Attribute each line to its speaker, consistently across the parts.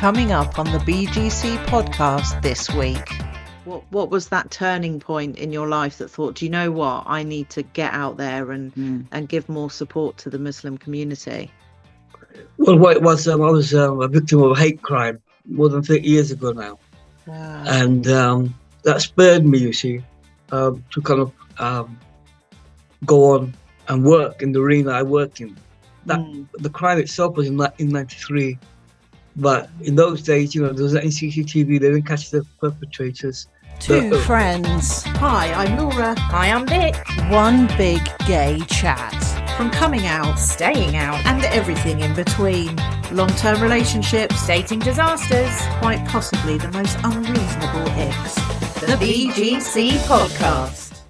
Speaker 1: Coming up on the BGC podcast this week. What was that turning point in your life that thought, do you know what, I need to get out there and give more support to the Muslim community?
Speaker 2: Well, what it was, I was a victim of a hate crime more than 30 years ago now.
Speaker 1: Wow.
Speaker 2: And that spurred me, you see, to kind of go on and work in the arena I work in. The crime itself was in 93. But in those days, you know, there was no CCTV, they didn't catch the perpetrators.
Speaker 1: Two friends.
Speaker 3: Hi, I'm Laura.
Speaker 4: Hi, I'm Vic.
Speaker 1: One big gay chat.
Speaker 3: From coming out,
Speaker 4: Staying out,
Speaker 3: and everything in between. Long-term relationships,
Speaker 4: dating disasters,
Speaker 3: quite possibly the most unreasonable ifs.
Speaker 4: the BGC podcast.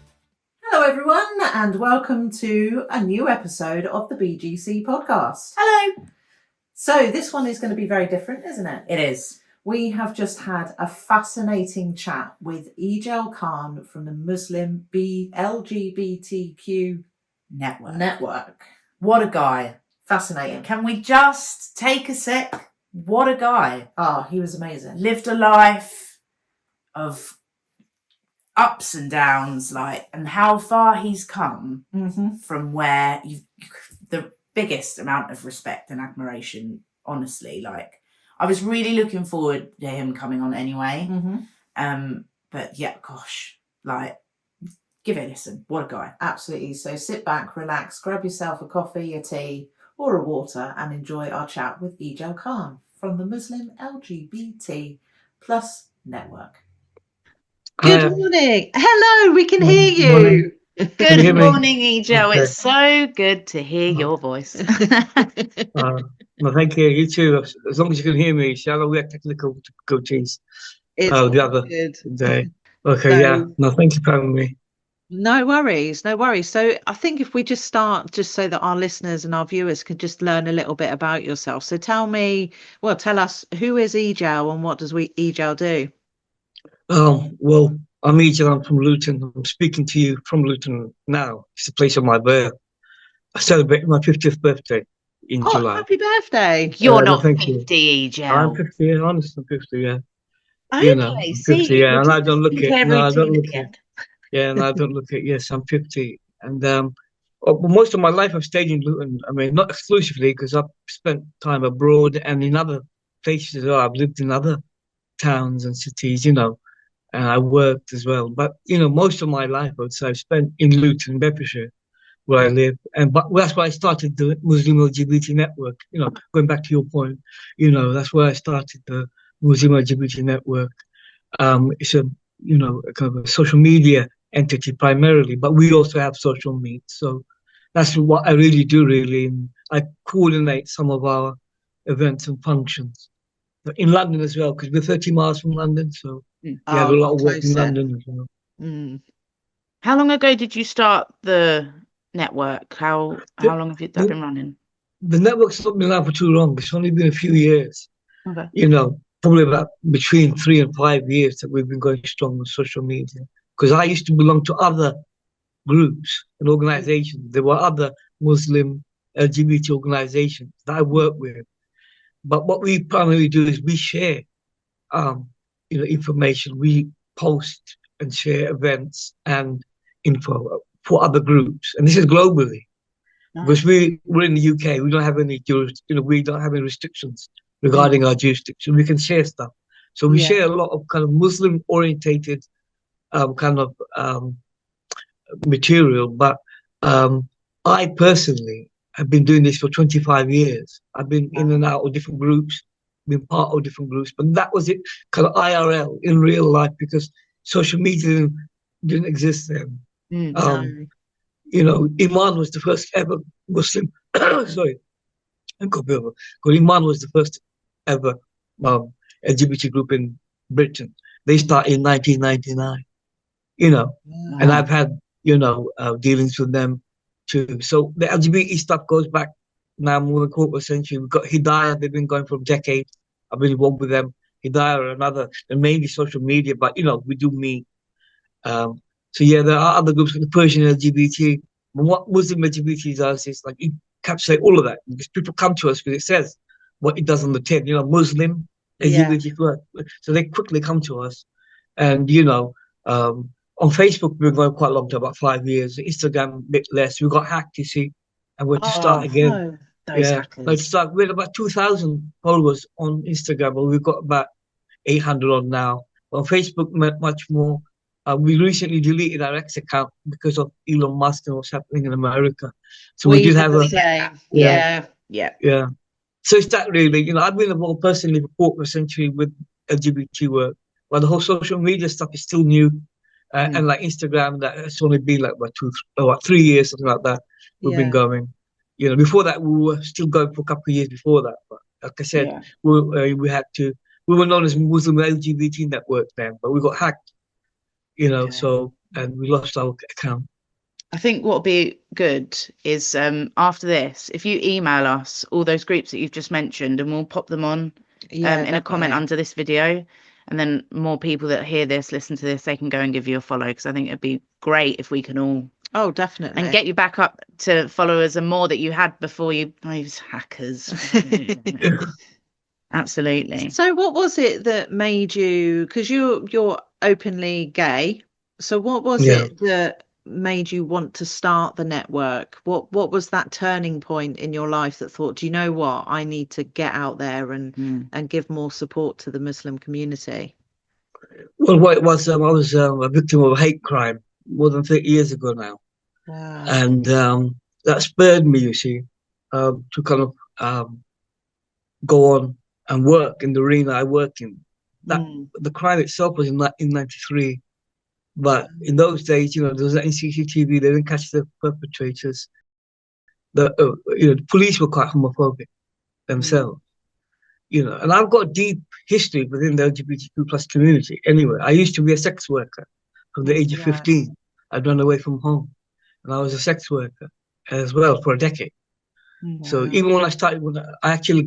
Speaker 3: Hello everyone, and welcome to a new episode of the BGC podcast.
Speaker 4: Hello.
Speaker 3: So this one is going to be very different, isn't it?
Speaker 4: It is.
Speaker 3: We have just had a fascinating chat with Ejel Khan from the Muslim LGBTQ Network.
Speaker 4: What a guy.
Speaker 3: Fascinating.
Speaker 4: Can we just take a sec? What a guy.
Speaker 3: Oh, he was amazing.
Speaker 4: Lived a life of ups and downs, and how far he's come from where the biggest amount of respect and admiration, honestly. I was really looking forward to him coming on anyway. But yeah, gosh, give it a listen. What a guy.
Speaker 3: Absolutely. So sit back, relax, grab yourself a coffee, a tea, or a water, and enjoy our chat with Ejel Khan from the Muslim LGBT plus Network.
Speaker 1: Good morning. Hello, we can hear you.
Speaker 2: Morning.
Speaker 4: Good morning, Ejel.
Speaker 2: Okay.
Speaker 4: It's so good to hear your voice.
Speaker 2: Well, thank you. You too. As long as you can hear me, shall we have technical difficulties
Speaker 1: It's
Speaker 2: the other
Speaker 1: good.
Speaker 2: day? Okay,
Speaker 1: So-
Speaker 2: yeah. No, thank you for having me.
Speaker 1: No worries. So I think if we just start, just so that our listeners and our viewers can just learn a little bit about yourself. So tell us, who is Ejel and what does Ejel do?
Speaker 2: Well, I'm Ejel. I'm from Luton. I'm speaking to you from Luton now. It's the place of my birth. I celebrate my 50th birthday in July.
Speaker 1: Happy birthday.
Speaker 4: You're not
Speaker 2: thank you.
Speaker 4: 50, Ejel.
Speaker 2: I'm 50, yeah, honestly, I'm 50, yeah.
Speaker 4: Okay,
Speaker 2: You know, I'm 50, yeah, and I don't look it. No, I don't look it. Yeah, and I don't look it. Yes, I'm 50. And most of my life I've stayed in Luton. I mean, not exclusively, because I've spent time abroad and in other places as well. I've lived in other towns and cities, and I worked as well. But, most of my life, I would say, I've spent in Luton, Bedfordshire, where I live. But that's why I started the Muslim LGBT Network, going back to your point, that's where I started the Muslim LGBT Network. It's a kind of a social media entity primarily, but we also have social meets. So that's what I really do, and I coordinate some of our events and functions in London as well, because we're 30 miles from London, so we have a lot of work in London as well.
Speaker 4: How long ago did you start the network? How long have you been running?
Speaker 2: The network's not been around for too long. It's only been a few years.
Speaker 4: Okay.
Speaker 2: Probably about between 3 and 5 years that we've been going strong on social media. Because I used to belong to other groups and organizations. There were other Muslim LGBT organizations that I work with. But what we primarily do is we share, information. We post and share events and info for other groups. And this is globally. Because we're in the UK, we don't have any we don't have any restrictions regarding our jurisdiction. We can share stuff. So we share a lot of kind of Muslim orientated material. But I personally have been doing this for 25 years. I've been in and out of different groups, been part of different groups, but that was it kind of IRL in real life, because social media didn't exist then. Imaan was the first ever Muslim, sorry, Imaan was the first ever LGBT group in Britain. They started in 1999, and I've had, dealings with them too. So the LGBT stuff goes back now more than a quarter of a century. We've got Hidayah, they've been going for decades. I've been involved with them. Hidayah are another, and mainly social media, but, we do meet. There are other groups like the Persian LGBT. But what Muslim LGBT does is encapsulate all of that, because people come to us because it says what it does on the tin, Muslim LGBTQI. So they quickly come to us. And, on Facebook, we've been going quite a long time, about 5 years. Instagram, a bit less. We got hacked, you see, and we're to start again.
Speaker 1: No, those hackers.
Speaker 2: No, to start, we had about 2,000 followers on Instagram, but we've got about 800 on now. On Facebook, much more. We recently deleted our ex account because of Elon Musk and what's happening in America. So we did have
Speaker 1: yeah.
Speaker 2: So it's that really, I've been involved personally for a quarter of a century with LGBT work, but the whole social media stuff is still new. And like Instagram, that's only been like 3 years, something like that. We've been going. Before that, we were still going for a couple of years before that. But like I said, we were known as Muslim LGBT Network then, but we got hacked, so, and we lost our account.
Speaker 5: I think what would be good is after this, if you email us all those groups that you've just mentioned, and we'll pop them on in a comment under this video, and then more people that hear this, listen to this, they can go and give you a follow, because I think it'd be great if we can all
Speaker 1: definitely,
Speaker 5: and get you back up to followers and more that you had before you those hackers. Absolutely.
Speaker 1: So what was it that made you, because you're openly gay, so what was it that made you want to start the network? What was that turning point in your life that thought, do you know what, I need to get out there and give more support to the Muslim community?
Speaker 2: Well, what it was, I was a victim of a hate crime more than 30 years ago now.
Speaker 1: Wow.
Speaker 2: And that spurred me, you see, to kind of go on and work in the arena I work in. The crime itself was in 1993. But in those days, there was no CCTV. They didn't catch the perpetrators. The police were quite homophobic themselves. And I've got a deep history within the LGBTQ plus community. Anyway, I used to be a sex worker from the age of 15. I'd run away from home, and I was a sex worker as well for a decade. So even when I actually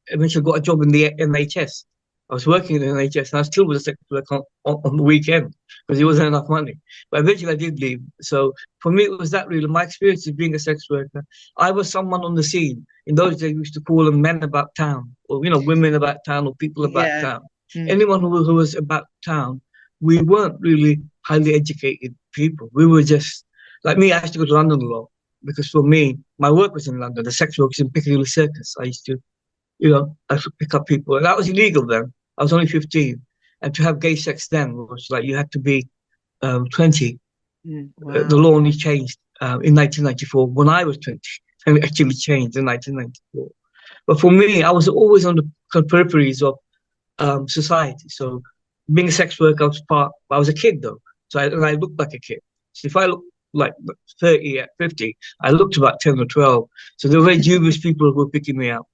Speaker 2: eventually got a job in the NHS. I was working in the NHS, and I still was a sex worker on the weekend because there wasn't enough money. But eventually I did leave. So for me, it was that really. My experience of being a sex worker, I was someone on the scene. In those days, we used to call them men about town, or, women about town, or people about town. Anyone who was about town, we weren't really highly educated people. We were just, like me, I used to go to London a lot, because for me, my work was in London. The sex work was in Piccadilly Circus. I used to, I could pick up people. And that was illegal then. I was only 15. And to have gay sex then was like you had to be 20.
Speaker 1: Wow.
Speaker 2: The law only changed in 1994 when I was 20. And it actually changed in 1994. But for me, I was always on the peripheries of society. So being a sex worker, I was a kid though. So I looked like a kid. So if I looked like 30 at 50, I looked about 10 or 12. So there were very dubious people who were picking me up.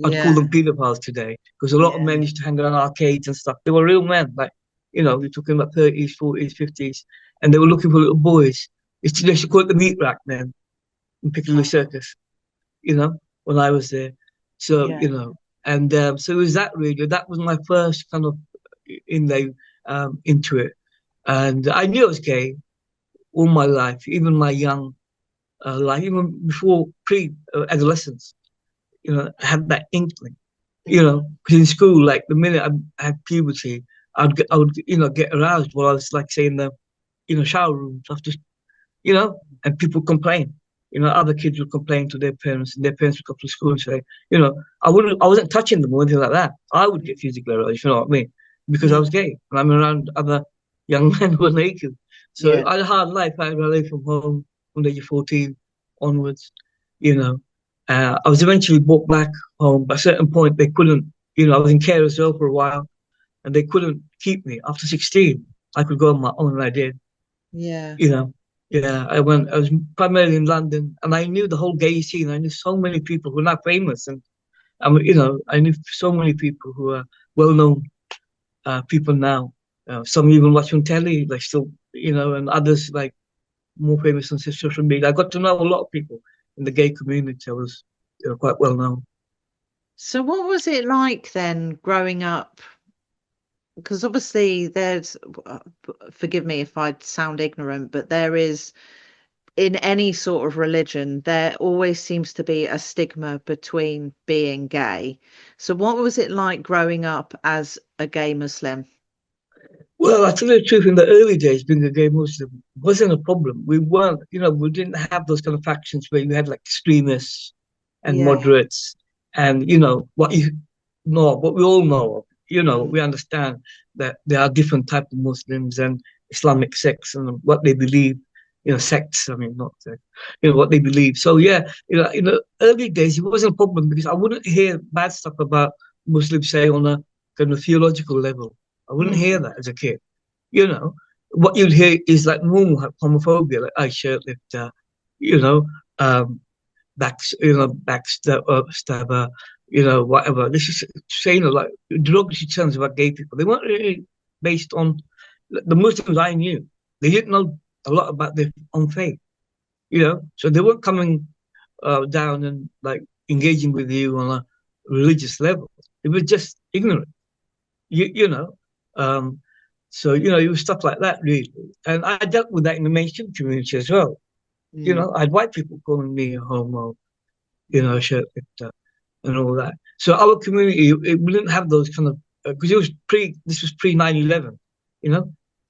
Speaker 2: I'd call them pedophiles today, because a lot of men used to hang around arcades and stuff. They were real men, like, we're talking about 30s, 40s, 50s, and they were looking for little boys. They used to call it the meat rack then in Piccadilly Circus, when I was there. So, and so it was that really. That was my first kind of into it. And I knew I was gay all my life, even my young life, even before pre-adolescence. I had that inkling, because in school, like the minute I had puberty, I would get aroused while I was like say in the, shower rooms after, and people complain, other kids would complain to their parents, and their parents would come to school and say, I wasn't touching them or anything like that. I would get physically aroused, if you know what I mean, because I was gay and I'm around other young men who were naked. So I had a hard life. I ran away from home from the age of 14 onwards, I was eventually brought back home. But at a certain point, they couldn't, I was in care as well for a while, and they couldn't keep me. After 16, I could go on my own, and I did. I was primarily in London, and I knew the whole gay scene. I knew so many people who are not famous, and, I knew so many people who are well-known people now. Some even watch on telly, like still, and others like more famous on social media. I got to know a lot of people in the gay community. I was quite well known.
Speaker 1: So what was it like then growing up? Because obviously there's, forgive me if I sound ignorant, but there is in any sort of religion, there always seems to be a stigma between being gay. So what was it like growing up as a gay Muslim?
Speaker 2: Well, I tell you the truth, in the early days, being a gay Muslim wasn't a problem. We weren't, we didn't have those kind of factions where you had like extremists and moderates and, what we all know, we understand that there are different types of Muslims and Islamic sects and what they believe, sects, I mean, not sects, what they believe. So, in the early days, it wasn't a problem because I wouldn't hear bad stuff about Muslims, say, on a kind of theological level. I wouldn't hear that as a kid. What you'd hear is like normal homophobia, like I shirtlifter, backstabber, whatever. This is saying like derogatory terms about gay people. They weren't really based on the Muslims I knew. They didn't know a lot about their own faith, so they weren't coming down and like engaging with you on a religious level. It was just ignorant. So, it was stuff like that, really. And I dealt with that in the mainstream community as well. I had white people calling me a homo, shirtlifter and all that. So our community, we didn't have those kind of, because this was pre 9/11,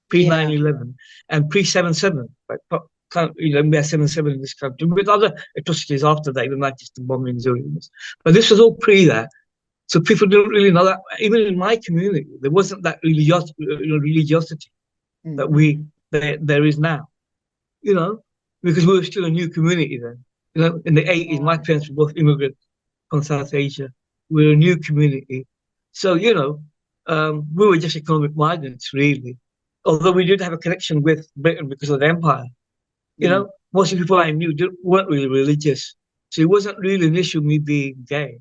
Speaker 2: pre 9/11 and pre 7/7. Like, we had 7/7 in this country with other atrocities after that, even Manchester bombings. But this was all pre that. So people didn't really know that. Even in my community, there wasn't that religiosity that there is now. Because we were still a new community then. In the 80s, my parents were both immigrants from South Asia. We were a new community. So, we were just economic migrants, really. Although we did have a connection with Britain because of the empire. Most of the people I knew weren't really religious. So it wasn't really an issue me being gay.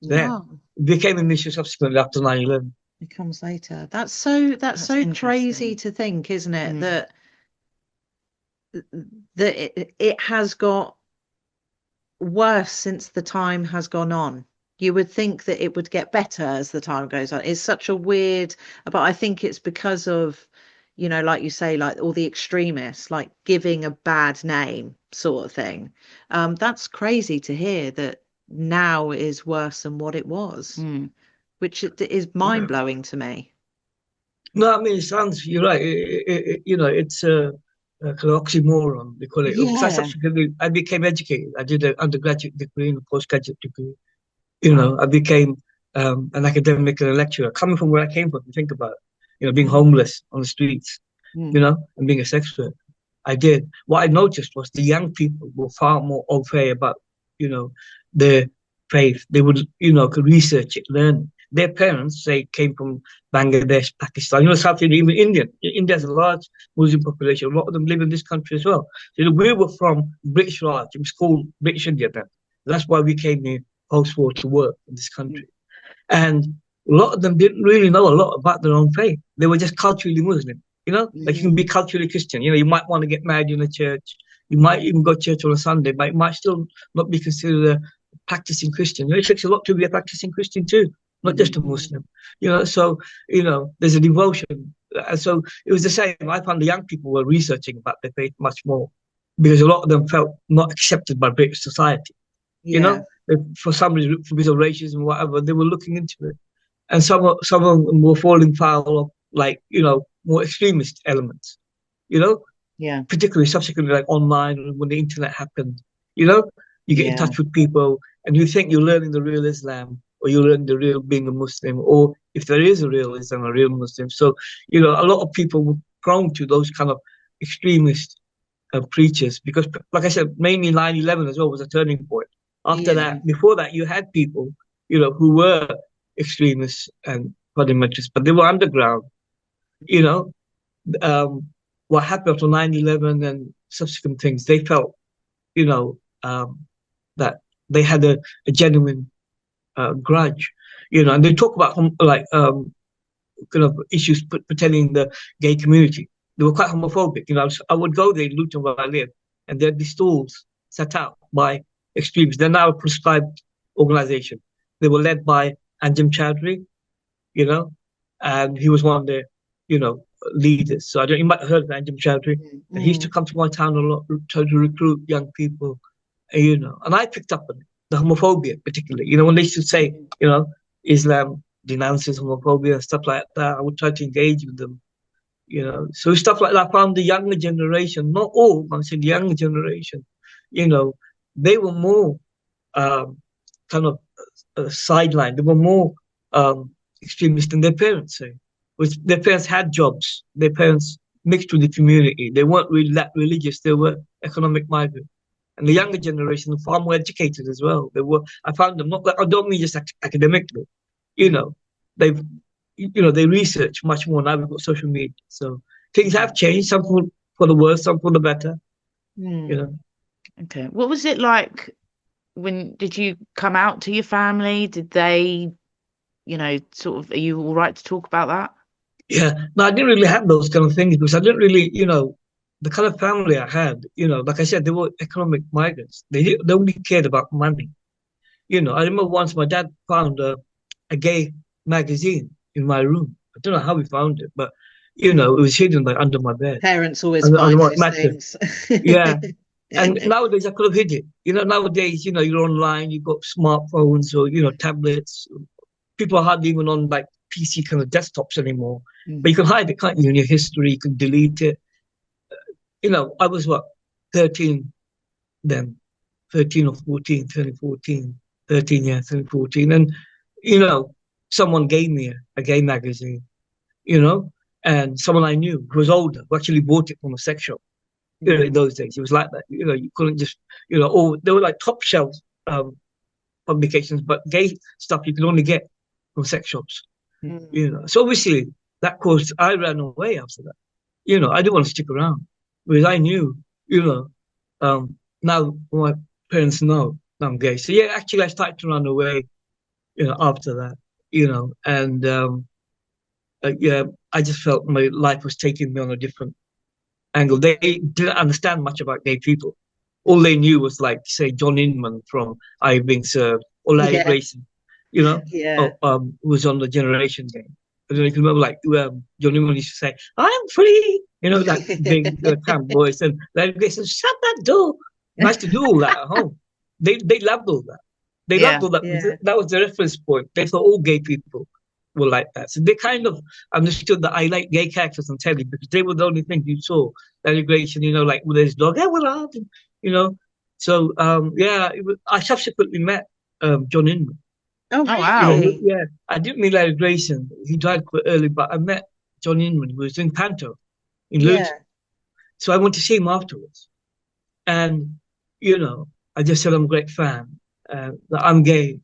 Speaker 2: Then it became an issue subsequently after 9/11.
Speaker 1: It comes later. That's so crazy to think, isn't it? That it has got worse since the time has gone on. You would think that it would get better as the time goes on. It's such a weird, but I think it's because of, like you say, like all the extremists, like giving a bad name sort of thing. That's crazy to hear that now is worse than what it was, which is mind-blowing to me.
Speaker 2: No, I mean, you're right. It's a kind of oxymoron, they call it. I became educated. I did an undergraduate degree and a postgraduate degree. I became an academic and a lecturer. Coming from where I came from, think about it. Being homeless on the streets, and being a sex worker. I did. What I noticed was the young people were far more au fait about, their faith. They would, could research it, learn. Their parents, say, came from Bangladesh, Pakistan, South India, even India. India has a large Muslim population. A lot of them live in this country as well. So we were from British Raj. It was called British India then. That's why we came here post-war to work in this country. And a lot of them didn't really know a lot about their own faith. They were just culturally Muslim, like you can be culturally Christian. You might want to get married in a church. You might even go to church on a Sunday, but it might still not be considered a practicing Christian. It takes a lot to be a practicing Christian too, not just a Muslim. So, there's a devotion. And so it was the same. I found the young people were researching about their faith much more because a lot of them felt not accepted by British society. For some reason, because of racism or whatever, they were looking into it. And some of them were falling foul of, like, more extremist elements, particularly subsequently, like online, when the internet happened, you get in touch with people and you think you're learning the real Islam or you're learning the real being a Muslim, or if there is a real Islam, a real Muslim. So, a lot of people were prone to those kind of extremist preachers because, like I said, mainly 9/11 as well was a turning point. After that, before that, you had people, who were extremists and fundamentalists, but they were underground. What happened after 9/11 and subsequent things, they felt, that they had a genuine grudge, and they talk about kind of issues pertaining the gay community. They were quite homophobic. I would go there in Luton where I live, and there'd be stalls set out by extremists. They're now a prescribed organization. They were led by Anjem Chowdhury, and he was one of the, leaders. So you might have heard of Anjem Chowdhury. He used to come to my town a lot, try to recruit young people, and I picked up on it, the homophobia particularly. When they used to say, Islam denounces homophobia and stuff like that, I would try to engage with them. So stuff like that. I found the younger generation, not all, I'm saying the younger generation, they were more kind of sidelined. They were more extremist than their parents say. Their parents had jobs. Their parents mixed with the community. They weren't really that religious. They were economic migrants. And the younger generation are far more educated as well. I found them not like, I don't mean just academically, they research much more now. We've got social media. So things have changed, some for the worse, some for the better,
Speaker 5: Okay. What was it like did you come out to your family? Did they, sort of, are you all right to talk about that?
Speaker 2: Yeah, no, I didn't really have those kind of things because I didn't really, the kind of family I had, like I said, they were economic migrants. They only cared about money. I remember once my dad found a gay magazine in my room. I don't know how he found it, but, it was hidden under my bed.
Speaker 1: Parents always find those things.
Speaker 2: Yeah. And nowadays I could have hid it. Nowadays, you're online, you've got smartphones or, tablets. People are hardly even on like PC kind of desktops anymore. But you can hide it, can't you? In your history, you can delete it. I was 13 then, 13 or 14, 13, 14. And, someone gave me a gay magazine, and someone I knew who was older who actually bought it from a sex shop. In those days, it was like that. You couldn't just, or they were like top shelf publications, but gay stuff you could only get from sex shops. So obviously that caused, I ran away after that. I didn't want to stick around because I knew, now my parents know I'm gay. So yeah, actually I started to run away, after that, and yeah, I just felt my life was taking me on a different angle. They didn't understand much about gay people. All they knew was like, say, John Inman from I Being Served or Larry Grayson, was on the Generation Game. I don't know if you remember, like John Inman used to say, "I'm free," that big camp voice, and Larry Grayson, "Shut that door." I used to do all that at home. They loved all that. They loved all that. Yeah. That was the reference point. They thought all gay people were like that. So they kind of understood that I like gay characters on telly because they were the only thing you saw. Larry Grayson, like with his dog, So I subsequently met John Inman.
Speaker 5: Oh wow!
Speaker 2: Yeah, I didn't meet Larry Grayson. He died quite early, but I met John Inman, who was in Panto in Luton. So I went to see him afterwards, and I just said I'm a great fan, that I'm gay,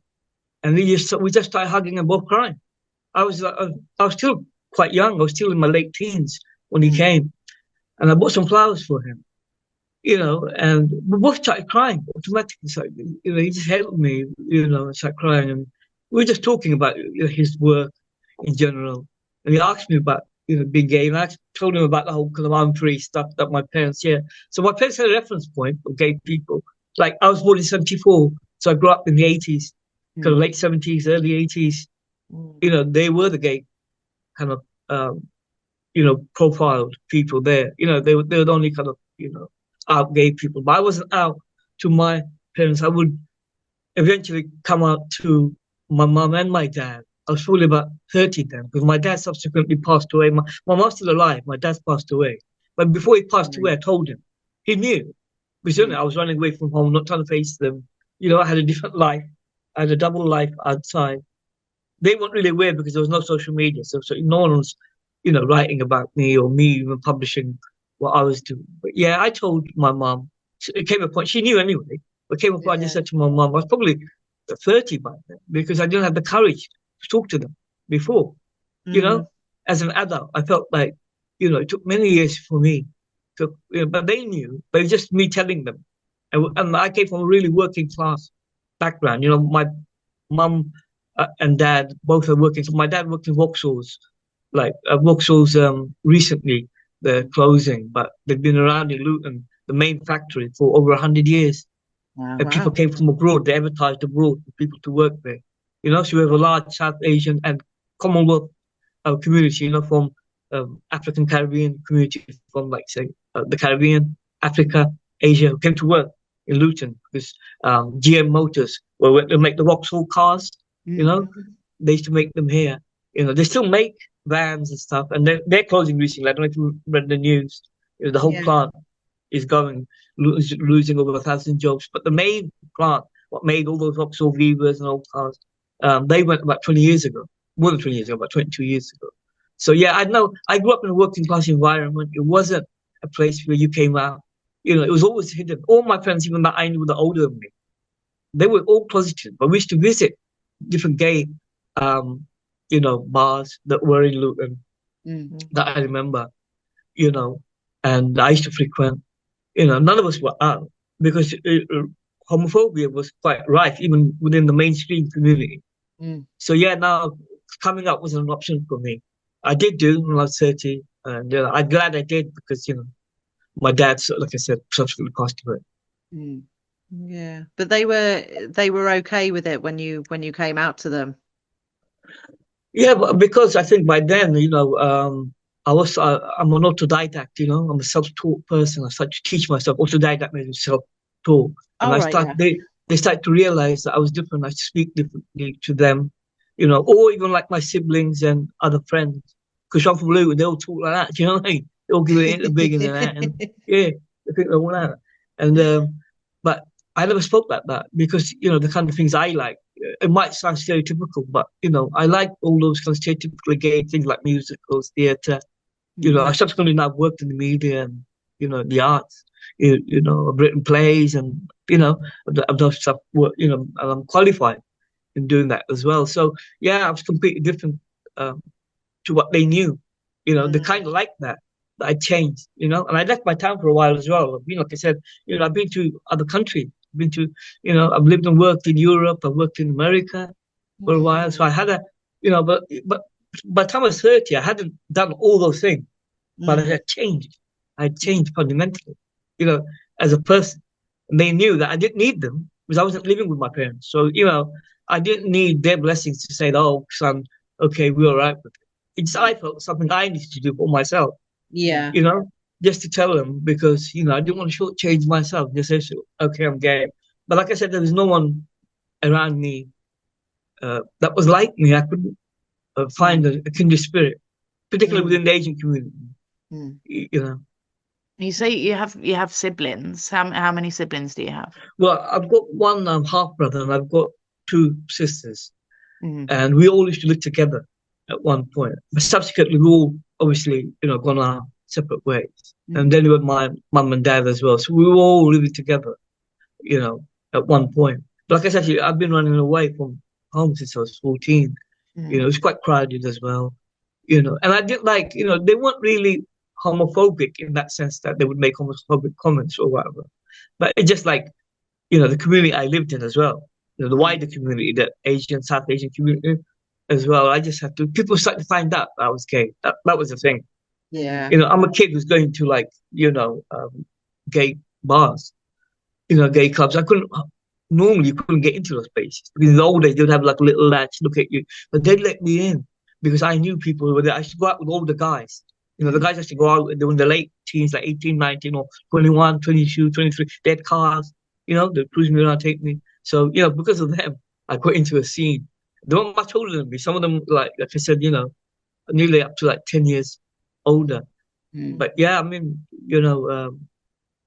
Speaker 2: and we just started hugging and both crying. I was still quite young. I was still in my late teens when he came, and I bought some flowers for him, and we both started crying automatically. So, he just held me, and started crying, and we were just talking about his work in general, and he asked me about being gay, and I told him about the whole kind of I'm free stuff that my parents So my parents had a reference point of gay people. Like I was born in 1974, so I grew up in the 80s, kind of late 70s, early 80s. They were the gay kind of, profiled people there. They were the only kind of, out gay people. But I wasn't out to my parents. I would eventually come out to my mum and my dad. I was probably about 30 then, because my dad subsequently passed away. My mom's still alive. My dad's passed away. But before he passed away, I told him. He knew. Because I was running away from home, not trying to face them. I had a different life. I had a double life outside. They weren't really aware because there was no social media. So no one was, writing about me or me even publishing what I was doing. But yeah, I told my mom. It came a point, she knew anyway, but came a point I just said to my mom, I was probably 30 by then because I didn't have the courage to talk to them before. As an adult, I felt like, it took many years for me but they knew, but it was just me telling them. And I came from a really working class background. My mum and dad both are working. So my dad worked in Vauxhall's, Vauxhall's recently, they're closing, but they've been around in Luton, the main factory, for over 100 years.
Speaker 1: Wow.
Speaker 2: And people came from abroad, they advertised abroad for people to work there. So we have a large South Asian and Commonwealth community, from African Caribbean community from, like, say, the Caribbean, Africa, Asia, who came to work in Luton because GM Motors were to make the Vauxhall cars. You know, they used to make them here. You know, they still make vans and stuff, and they're closing recently. I don't know if you read the news. You know, the whole plant is going losing over 1,000 jobs. But the main plant, what made all those Vauxhall Vivas and old cars, they went about 20 years ago, more than 20 years ago, about 22 years ago. So yeah, I know. I grew up in a working class environment. It wasn't a place where you came out. You know, it was always hidden. All my friends, even that I knew, were older than me. They were all closeted, but we used to visit different gay, you know, bars that were in Luton that I remember. You know, and I used to frequent. You know, none of us were out because homophobia was quite rife even within the mainstream community. So yeah, now coming out wasn't an option for me. I did do when I was 30, and I'm glad I did because, you know, my dad, like I said, subsequently passed away.
Speaker 1: Yeah, but they were okay with it when you came out to them. Yeah,
Speaker 2: but because I think by then, you know, I'm an autodidact. You know, I'm a self-taught person. I started to teach myself. Autodidact means self-taught, and they started to realize that I was different. I speak differently to them, you know, or even like my siblings and other friends. Because I'm from Luton, they all talk like that. Do you know what I mean? They all give it the big and that, and yeah, they think they're all that. And but I never spoke like that because, you know, the kind of things I like. It might sound stereotypical, but, you know, I like all those kind of stereotypically gay things like musicals, theatre. You know, I subsequently now worked in the media and, you know, the arts. You know, I've written plays and, you know, I've done stuff. You know, and I'm qualified in doing that as well. So yeah, I was completely different to what they knew. You know, they kind of liked that I changed. You know, and I left my town for a while as well. You know, like I said, you know, I've been to other countries. Been to, you know, I've lived and worked in Europe. I've worked in America for a while. So I had you know, but by the time I was 30, I hadn't done all those things, but I had changed. I had changed fundamentally, you know, as a person. And they knew that I didn't need them because I wasn't living with my parents. So, you know, I didn't need their blessings to say, oh, son, okay, we're all right with it. It's I felt something I needed to do for myself.
Speaker 1: Yeah.
Speaker 2: You know, just to tell them because, you know, I didn't want to shortchange myself. Just say, okay, I'm gay. But like I said, there was no one around me that was like me. I couldn't find a kindred spirit, particularly within the Asian community. You know.
Speaker 5: You say you have siblings. How many siblings do you have?
Speaker 2: Well, I've got one half brother and I've got two sisters, and we all used to live together at one point. But subsequently, we all obviously, you know, gone our separate ways. And then with my mum and dad as well. So we were all living together, you know, at one point. But like I said, I've been running away from home since I was 14. You know, it's quite crowded as well, you know. And I did like, you know, they weren't really homophobic in that sense that they would make homophobic comments or whatever. But it's just like, you know, the community I lived in as well, you know, the wider community, the Asian, South Asian community as well. I just had to, people started to find out I was gay. That was the thing.
Speaker 1: Yeah.
Speaker 2: You know, I'm a kid who's going to, like, you know, gay bars, you know, gay clubs. Normally you couldn't get into those places because in the old days they would have like little lads look at you, but they'd let me in because I knew people who were there. I used to go out with all the guys. You know, the guys used to go out, they were in the late teens, like 18, 19 or 21, 22, 23. They had cars, you know, they'd cruise me around, take me. So, you know, because of them, I got into a scene. They weren't much older than me. Some of them, like I said, you know, nearly up to like 10 years older. But yeah, I mean, you know,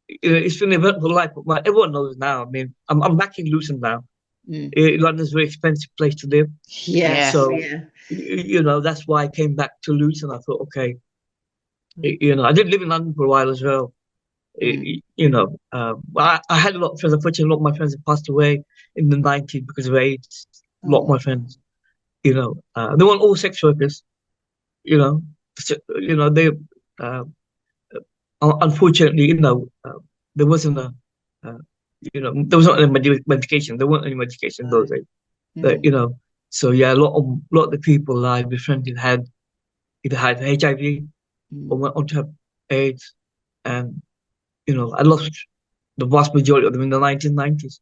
Speaker 2: it's been an eventful life. But everyone knows now. I mean, I'm back in Luton now. London's a very expensive place to live.
Speaker 1: Yeah.
Speaker 2: So, you know, that's why I came back to Luton. I thought, okay, you know, I did live in London for a while as well. You know, I had a lot of friends. Unfortunately, a lot of my friends have passed away in the 90s because of AIDS. A lot of my friends, you know, they weren't all sex workers. You know, they. Unfortunately, you know, there wasn't you know, there wasn't any medication. There weren't any medication in those days. But, you know, so yeah, a lot of the people I befriended had either had HIV or went on to have AIDS, and you know, I lost the vast majority of them in the 1990s.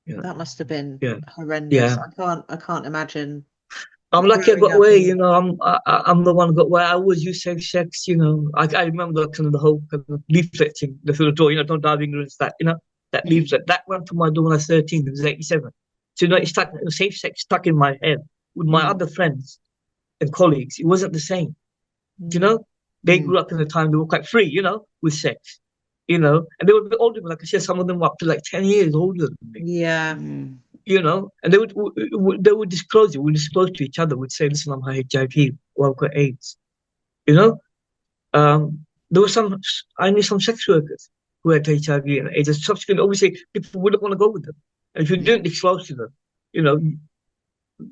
Speaker 1: You know? That must have been horrendous.
Speaker 2: Yeah.
Speaker 1: I can't imagine
Speaker 2: I'm lucky I got away, you know. I'm the one who got away. I always use safe sex, you know. I remember kind of the whole kind of leaflet thing, the through the door, you know, don't die of ignorance, that, you know, that leaflet. That went to my door when I was 13, it was 87. So, you know, safe sex stuck in my head with my other friends and colleagues. It wasn't the same, you know. They grew up in a time they were quite free, you know, with sex, you know. And they were a bit older, like I said, some of them were up to like 10 years older than me.
Speaker 1: Yeah.
Speaker 2: You know, and they would disclose it. We disclose to each other. We'd say, "Listen, I'm HIV, or I've got AIDS." You know, there was I knew some sex workers who had HIV and AIDS. And subsequently, obviously, people wouldn't want to go with them, and if you didn't disclose to them, you know,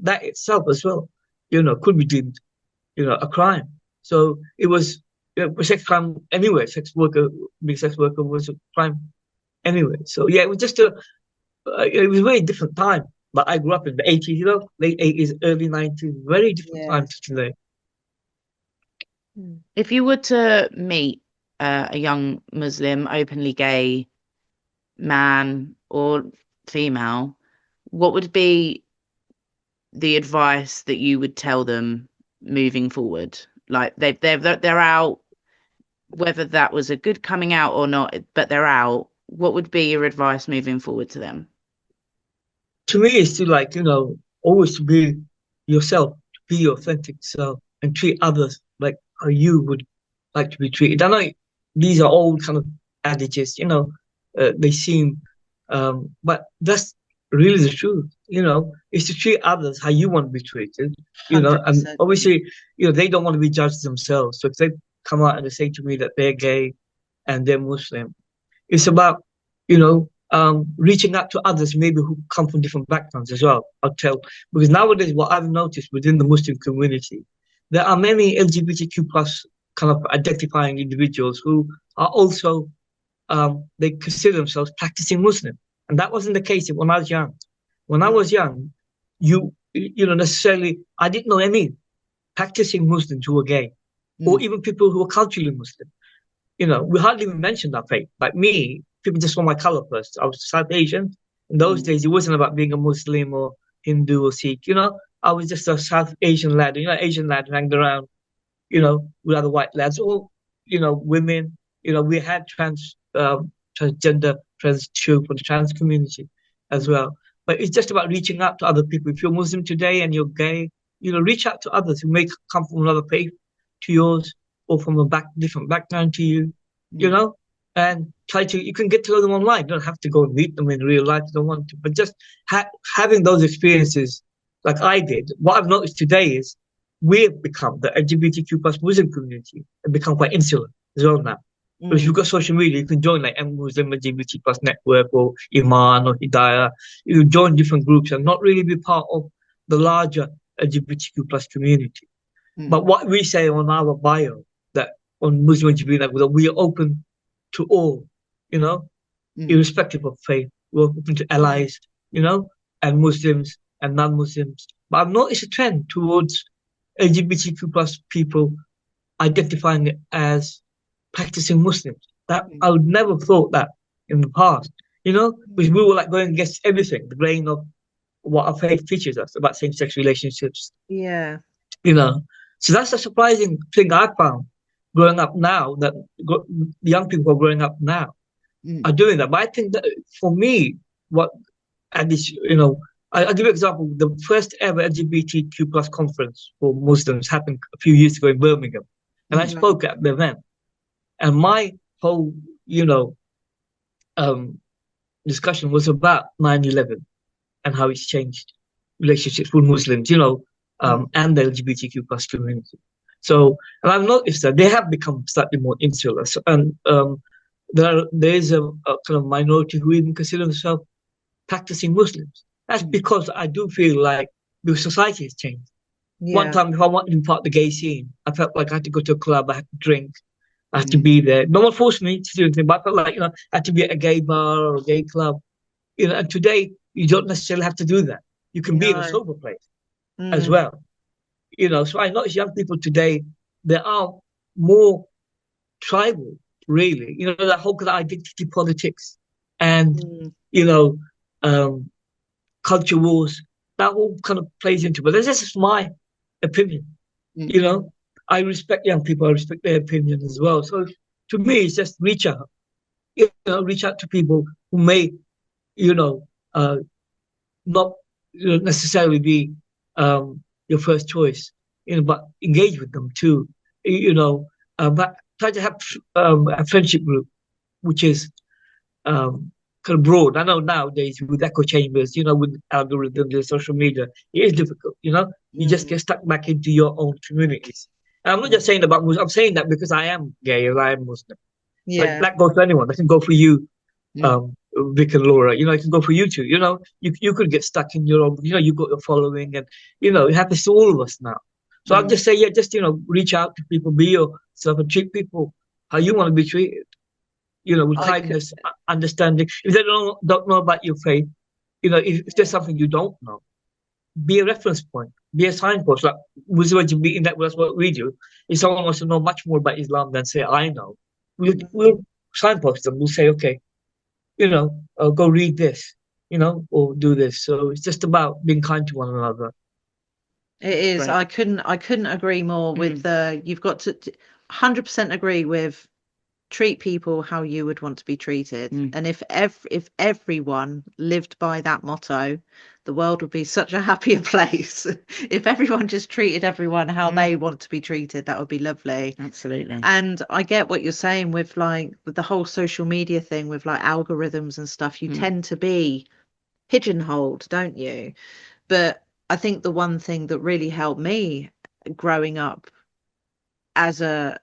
Speaker 2: that itself as well, you know, could be deemed, you know, a crime. So it was, you know, a sex crime anyway. Being a sex worker was a crime anyway. So yeah, it was just it was a very different time. But I grew up in the 80s, you know, late 80s, early 90s, very different time to today.
Speaker 5: If you were to meet a young Muslim, openly gay man or female, what would be the advice that you would tell them moving forward? Like they're out, whether that was a good coming out or not, but they're out. What would be your advice moving forward to them?
Speaker 2: To me, it's to, like, you know, always to be yourself, to be your authentic self, and treat others like how you would like to be treated. I know these are all kind of adages, you know, they seem, but that's really the truth, you know, is to treat others how you want to be treated, you know, 100%. And obviously, you know, they don't want to be judged themselves. So if they come out and they say to me that they're gay and they're Muslim, it's about, you know, reaching out to others maybe who come from different backgrounds as well. I'll tell, because nowadays what I've noticed within the Muslim community, there are many LGBTQ plus kind of identifying individuals who are also, they consider themselves practicing Muslim. And that wasn't the case when I was young. When I was young, you know, necessarily, I didn't know any practicing Muslims who were gay, or even people who were culturally Muslim. You know, we hardly even mentioned our faith. Like me, people just saw my color first. I was South Asian. In those days, it wasn't about being a Muslim or Hindu or Sikh. You know, I was just a South Asian lad, you know, Asian lad who hanged around, you know, with other white lads, or, you know, women. You know, we had transgender, trans-tube for the trans community as well. But it's just about reaching out to other people. If you're Muslim today and you're gay, you know, reach out to others who may come from another faith to yours, or from a different background to you, you know, and you can get to know them online. You don't have to go and meet them in real life if you don't want to, but just having those experiences like I did. What I've noticed today is we've become, the LGBTQ plus Muslim community, and become quite insular as well now. Because you've got social media, you can join like Muslim LGBT plus network or Imaan or Hidayah. You can join different groups and not really be part of the larger LGBTQ plus community. But what we say on our bio, that on Muslim LGBT, that we are open to all, you know, irrespective of faith. We're open to allies, you know, and Muslims and non-Muslims. But I've noticed a trend towards LGBTQ plus people identifying as practicing Muslims. That I would never have thought that in the past, you know, because we were like going against everything, the grain of what our faith teaches us about same-sex relationships.
Speaker 1: Yeah.
Speaker 2: You know, so that's a surprising thing I found growing up now, that the young people who are growing up now are doing that. But I think that for me, and this, you know, I'll give you an example. The first ever LGBTQ plus conference for Muslims happened a few years ago in Birmingham. And I spoke at the event. And my whole, you know, discussion was about 9/11 and how it's changed relationships with Muslims, you know, and the LGBTQ plus community. So, and I've noticed that they have become slightly more insular. So, and there is a kind of minority who even consider themselves practicing Muslims. That's because I do feel like the society has changed. Yeah. One time, if I wanted to be part of the gay scene, I felt like I had to go to a club, I had to drink, I had to be there. No one forced me to do anything, but I felt like, you know, I had to be at a gay bar or a gay club. You know, and today you don't necessarily have to do that. You can be in a sober place as well. You know, so I notice young people today, they are more tribal, really. You know, that whole kind of identity politics and, you know, culture wars, that all kind of plays into it. But that's just my opinion. You know, I respect young people. I respect their opinion as well. So to me, it's just reach out. Reach out to people who may, not necessarily be your first choice, but engage with them too. But try to have a friendship group, which is kind of broad. I know nowadays with echo chambers, with algorithms and social media, it is difficult. You just get stuck back into your own communities. And I'm not just saying about Muslim. I'm saying that because I am gay and I am Muslim.
Speaker 1: Yeah,
Speaker 2: like, that goes for anyone. That can go for you, Vic and Laura. It can go for you too. You could get stuck in your own. You've got your following, and it happens to all of us now. So I'll just say, just reach out to people, be yourself, and treat people how you want to be treated. With kindness, understanding. If they don't know about your faith, if there's something you don't know, be a reference point, be a signpost. Like Muslim LGBT Network, that's what we do. If someone wants to know much more about Islam than say I know, we'll signpost them. We'll say, okay, go read this, or do this. So it's just about being kind to one another.
Speaker 1: It is. Right. I couldn't agree more with you've got to 100% agree with treat people how you would want to be treated. And if everyone lived by that motto, the world would be such a happier place. If everyone just treated everyone how they want to be treated, that would be lovely.
Speaker 5: Absolutely.
Speaker 1: And I get what you're saying with with the whole social media thing, with algorithms and stuff. You tend to be pigeonholed, don't you? But I think the one thing that really helped me growing up as a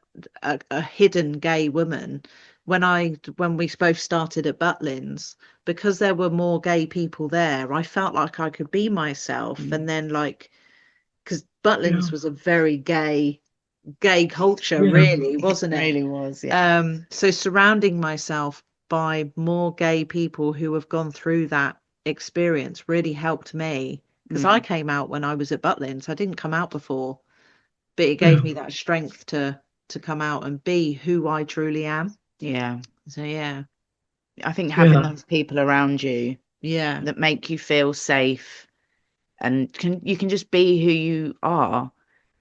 Speaker 1: hidden gay woman, when we both started at Butlins, because there were more gay people there, I felt like I could be myself. And then because Butlins was a very gay culture, really, wasn't it?
Speaker 5: It really was, yeah.
Speaker 1: So surrounding myself by more gay people who have gone through that experience really helped me, because I came out when I was at Butlins. I didn't come out before, but it gave me that strength to come out and be who I truly am.
Speaker 5: Yeah.
Speaker 1: So yeah,
Speaker 5: I think having those people around you, that make you feel safe, and you can just be who you are,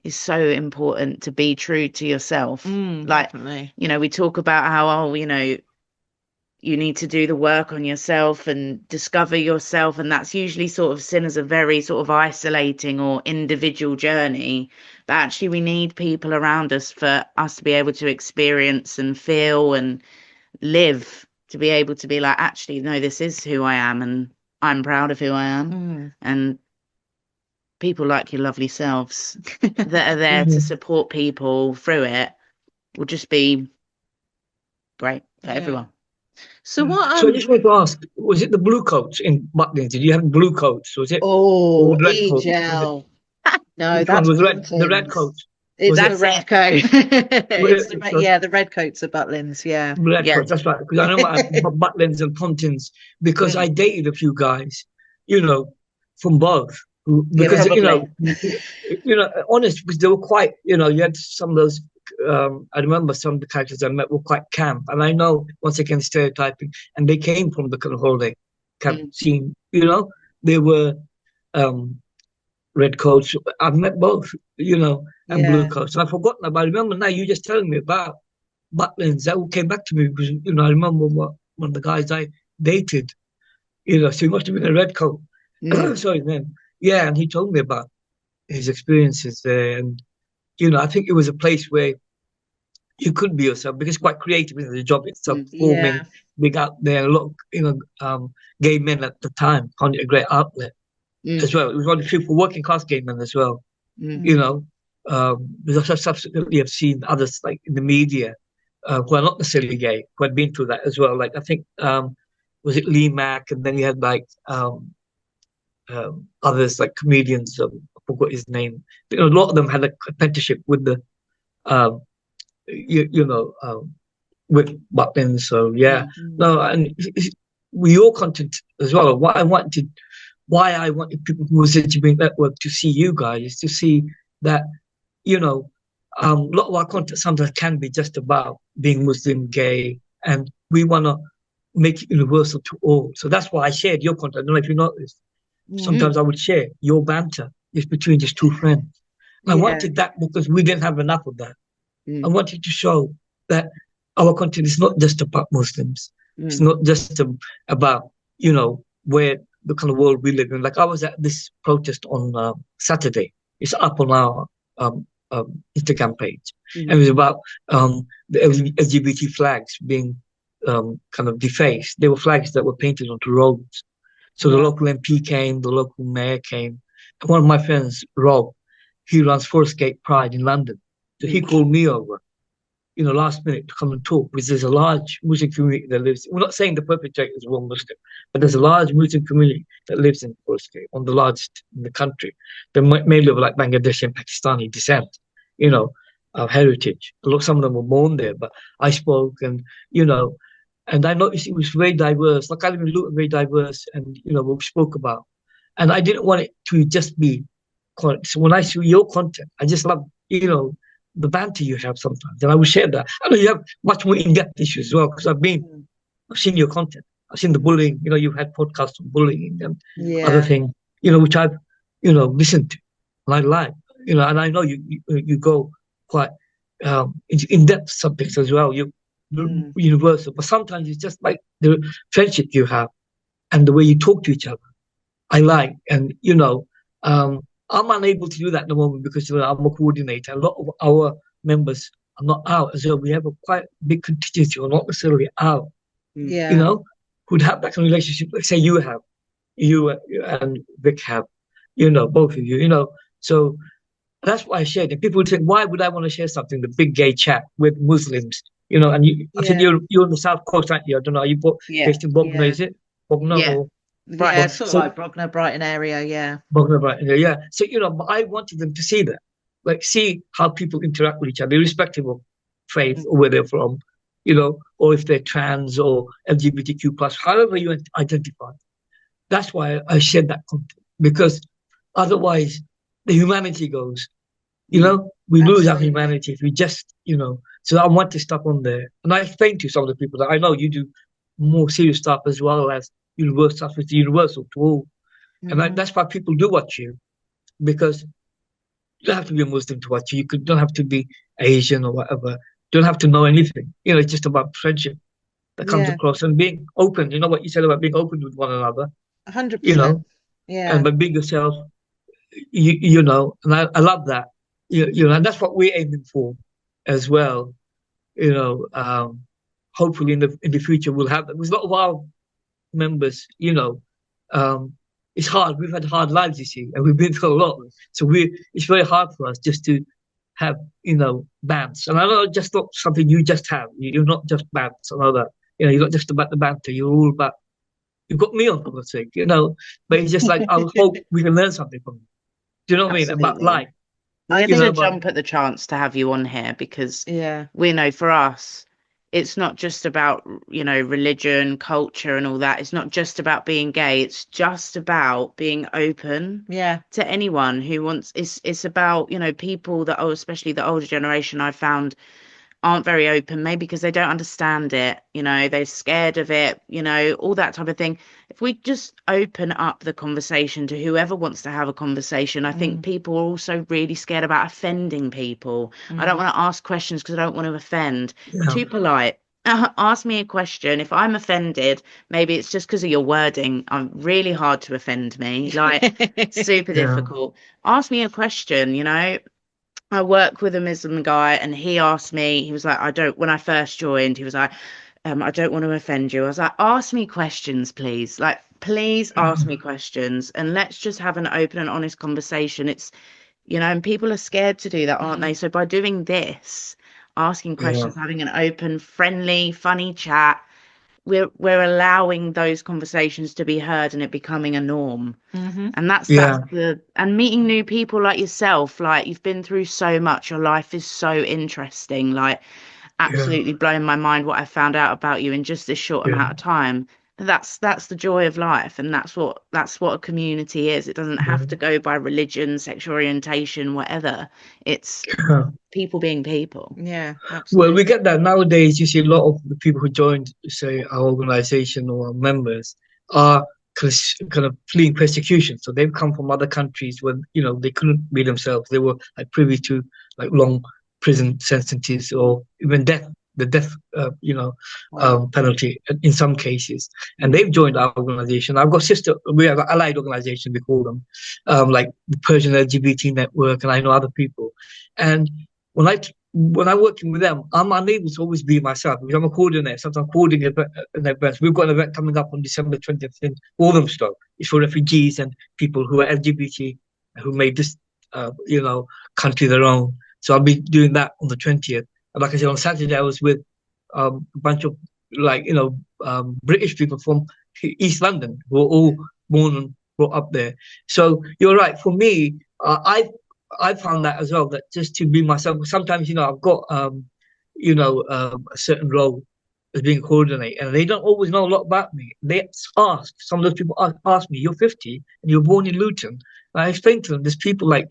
Speaker 5: is so important. To be true to yourself.
Speaker 1: Definitely.
Speaker 5: We talk about how you need to do the work on yourself and discover yourself, and that's usually sort of seen as a very sort of isolating or individual journey. But actually we need people around us for us to be able to experience and feel and live, to be able to be like, actually, no, this is who I am and I'm proud of who I am. And people like your lovely selves that are there to support people through it will just be great for everyone.
Speaker 1: So what?
Speaker 2: So I just wanted to ask: was it the blue coats in Butlins? Did you have blue coats? Was it?
Speaker 1: Ejel. No,
Speaker 2: which
Speaker 1: that's
Speaker 2: one was the red coats.
Speaker 1: It's the red coat. The red coats are Butlins. Yeah,
Speaker 2: red coats. That's right. Because I know Butlins and Pontins, because I dated a few guys, from both. Because honest, because they were quite. You had some of those. I remember some of the characters I met were quite camp, and I know, once again, stereotyping, and they came from the kind of holiday camp scene. They were red coats. I've met both, and blue coats. And I've forgotten about. I remember now. You just telling me about Butlins. That all came back to me because I remember one of the guys I dated. So he must have been a red coat. Sorry, then. Yeah, and he told me about his experiences there, and I think it was a place where you could be yourself, because it's quite creative in the job itself, performing, big out there. A lot of gay men at the time found it a great outlet as well. It was one of the few for working class gay men as well. Because I subsequently have seen others like in the media who are not necessarily gay, who had been through that as well. Like I think was it Lee Mack, and then you had like others like comedians. I forgot his name. A lot of them had an apprenticeship with the, with Butlins. So no, and we all content as well. Why I wanted people who was LGBT Network to see you guys, to see that a lot of our content sometimes can be just about being Muslim, gay, and we want to make it universal to all. So that's why I shared your content. I don't know if you noticed. Sometimes I would share your banter. It's between just two friends. I wanted that because we didn't have enough of that. I wanted to show that our content is not just about Muslims. It's not just about, you know, where the kind of world we live in. Like I was at this protest on Saturday. It's up on our Instagram page. And it was about the LGBT flags being kind of defaced. They were flags that were painted onto roads. So the local MP came, the local mayor came. And one of my friends, Rob, he runs Forestgate Pride in London. So he called me over, you know, last minute to come and talk, because there's a large Muslim community that lives. We're not saying the perpetrators were Muslim, but there's a large Muslim community that lives in Forestgate, one of the largest in the country. They're mainly of like Bangladeshi and Pakistani descent, you know, heritage. Some of them were born there, but I spoke and, you know, and I noticed it was very diverse. Like I live in Luton, very diverse, and, you know, what we spoke about. And I didn't want it to just be, so when I see your content, I just love, you know, the banter you have sometimes, and I will share that. I know you have much more in-depth issues as well, because I've seen your content. I've seen the bullying. You know, you've had podcasts on bullying and other things. You know, which I've, you know, listened to, and I like. You know, and I know you go quite into in-depth subjects as well. You're universal, but sometimes it's just like the friendship you have and the way you talk to each other. I like, and you know, I'm unable to do that at the moment because, you know, I'm a coordinator. A lot of our members are not out as well. We have a quite big contingency, or not necessarily out. You know, who'd have that kind of relationship. Let's say you have, you and Vic have, you know, both of you, you know. So that's why I shared it. People would think, why would I want to share something, the big gay chat with Muslims, you know? And I think you're on the South Coast, aren't you? I don't know. Are you based in Bognor, is it? Bognor?
Speaker 5: Yeah.
Speaker 1: Right, sort of like Bognor, Brighton area,
Speaker 2: Bognor, Brighton, yeah. So, you know, I wanted them to see that, like see how people interact with each other, irrespective of faith or where they're from, you know, or if they're trans or LGBTQ plus, however you identify. That's why I shared that content, because otherwise the humanity goes, you know, we lose our humanity if we just, you know. So I want to stop on there, and I explained to some of the people that I know you do more serious stuff as well as universal stuff. It's universal to all, and that's why people do watch you, because you don't have to be a Muslim to watch you. You don't have to be Asian or whatever. You don't have to know anything. You know, it's just about friendship that comes across and being open. You know what you said about being open with one another.
Speaker 1: 100%.
Speaker 2: You know, and by being yourself, you know, and I love that. You know, and that's what we're aiming for as well. You know, hopefully in the future we'll have that. There's a lot of our members, you know, it's hard. We've had hard lives, you see, and we've been through a lot. So it's very hard for us just to have, you know, bands. And I know just not something you just have. You're not just bands. I know that. You know, you're not just about the banter. You're all about. You've got me on, for God's sake, you know. But it's just like I hope we can learn something from you. Do you know what I mean about life?
Speaker 5: I have to jump at the chance to have you on here, because we know for us, it's not just about, you know, religion, culture and all that. It's not just about being gay. It's just about being open to anyone who wants. It's about, you know, people that are, especially the older generation, I found aren't very open, maybe because they don't understand it, you know, they're scared of it, you know, all that type of thing. If we just open up the conversation to whoever wants to have a conversation, I think people are also really scared about offending people. I don't want to ask questions because I don't want to offend. Too polite. Ask me a question. If I'm offended, maybe it's just because of your wording. I'm really hard to offend me, like super difficult. Ask me a question, you know. I work with a Muslim guy, and he asked me, he was like, when I first joined, he was like, I don't want to offend you. I was like, ask me questions, please. Like, please ask me questions, and let's just have an open and honest conversation. It's, you know, and people are scared to do that, aren't they? So by doing this, asking questions, having an open, friendly, funny chat, we're allowing those conversations to be heard, and it becoming a norm. And that's and meeting new people like yourself, like you've been through so much, your life is so interesting, like absolutely blowing my mind what I found out about you in just this short amount of time. That's the joy of life, and that's what a community is. It doesn't have to go by religion, sexual orientation, whatever. It's people being people.
Speaker 1: Yeah, absolutely.
Speaker 2: Well, we get that nowadays. You see a lot of the people who joined, say, our organization or our members are kind of fleeing persecution. So they've come from other countries where, they couldn't be themselves. They were like privy to like long prison sentences or even death, the death, penalty in some cases. And they've joined our organization. I've got we have an allied organization, we call them, like the Persian LGBT Network, and I know other people. And when I'm working with them, I'm unable to always be myself because I'm a coordinator. Sometimes I'm coordinating an event. We've got an event coming up on December 20th in Walthamstow. It's for refugees and people who are LGBT, who made this, country their own. So I'll be doing that on the 20th. And like I said, on Saturday, I was with a bunch of British people from East London who were all born and brought up there. So you're right. For me, I found that as well, that just to be myself. Sometimes, I've got, a certain role as being a coordinator, and they don't always know a lot about me. They ask, some of those people ask me, you're 50 and you're born in Luton. And I explain to them, there's people like,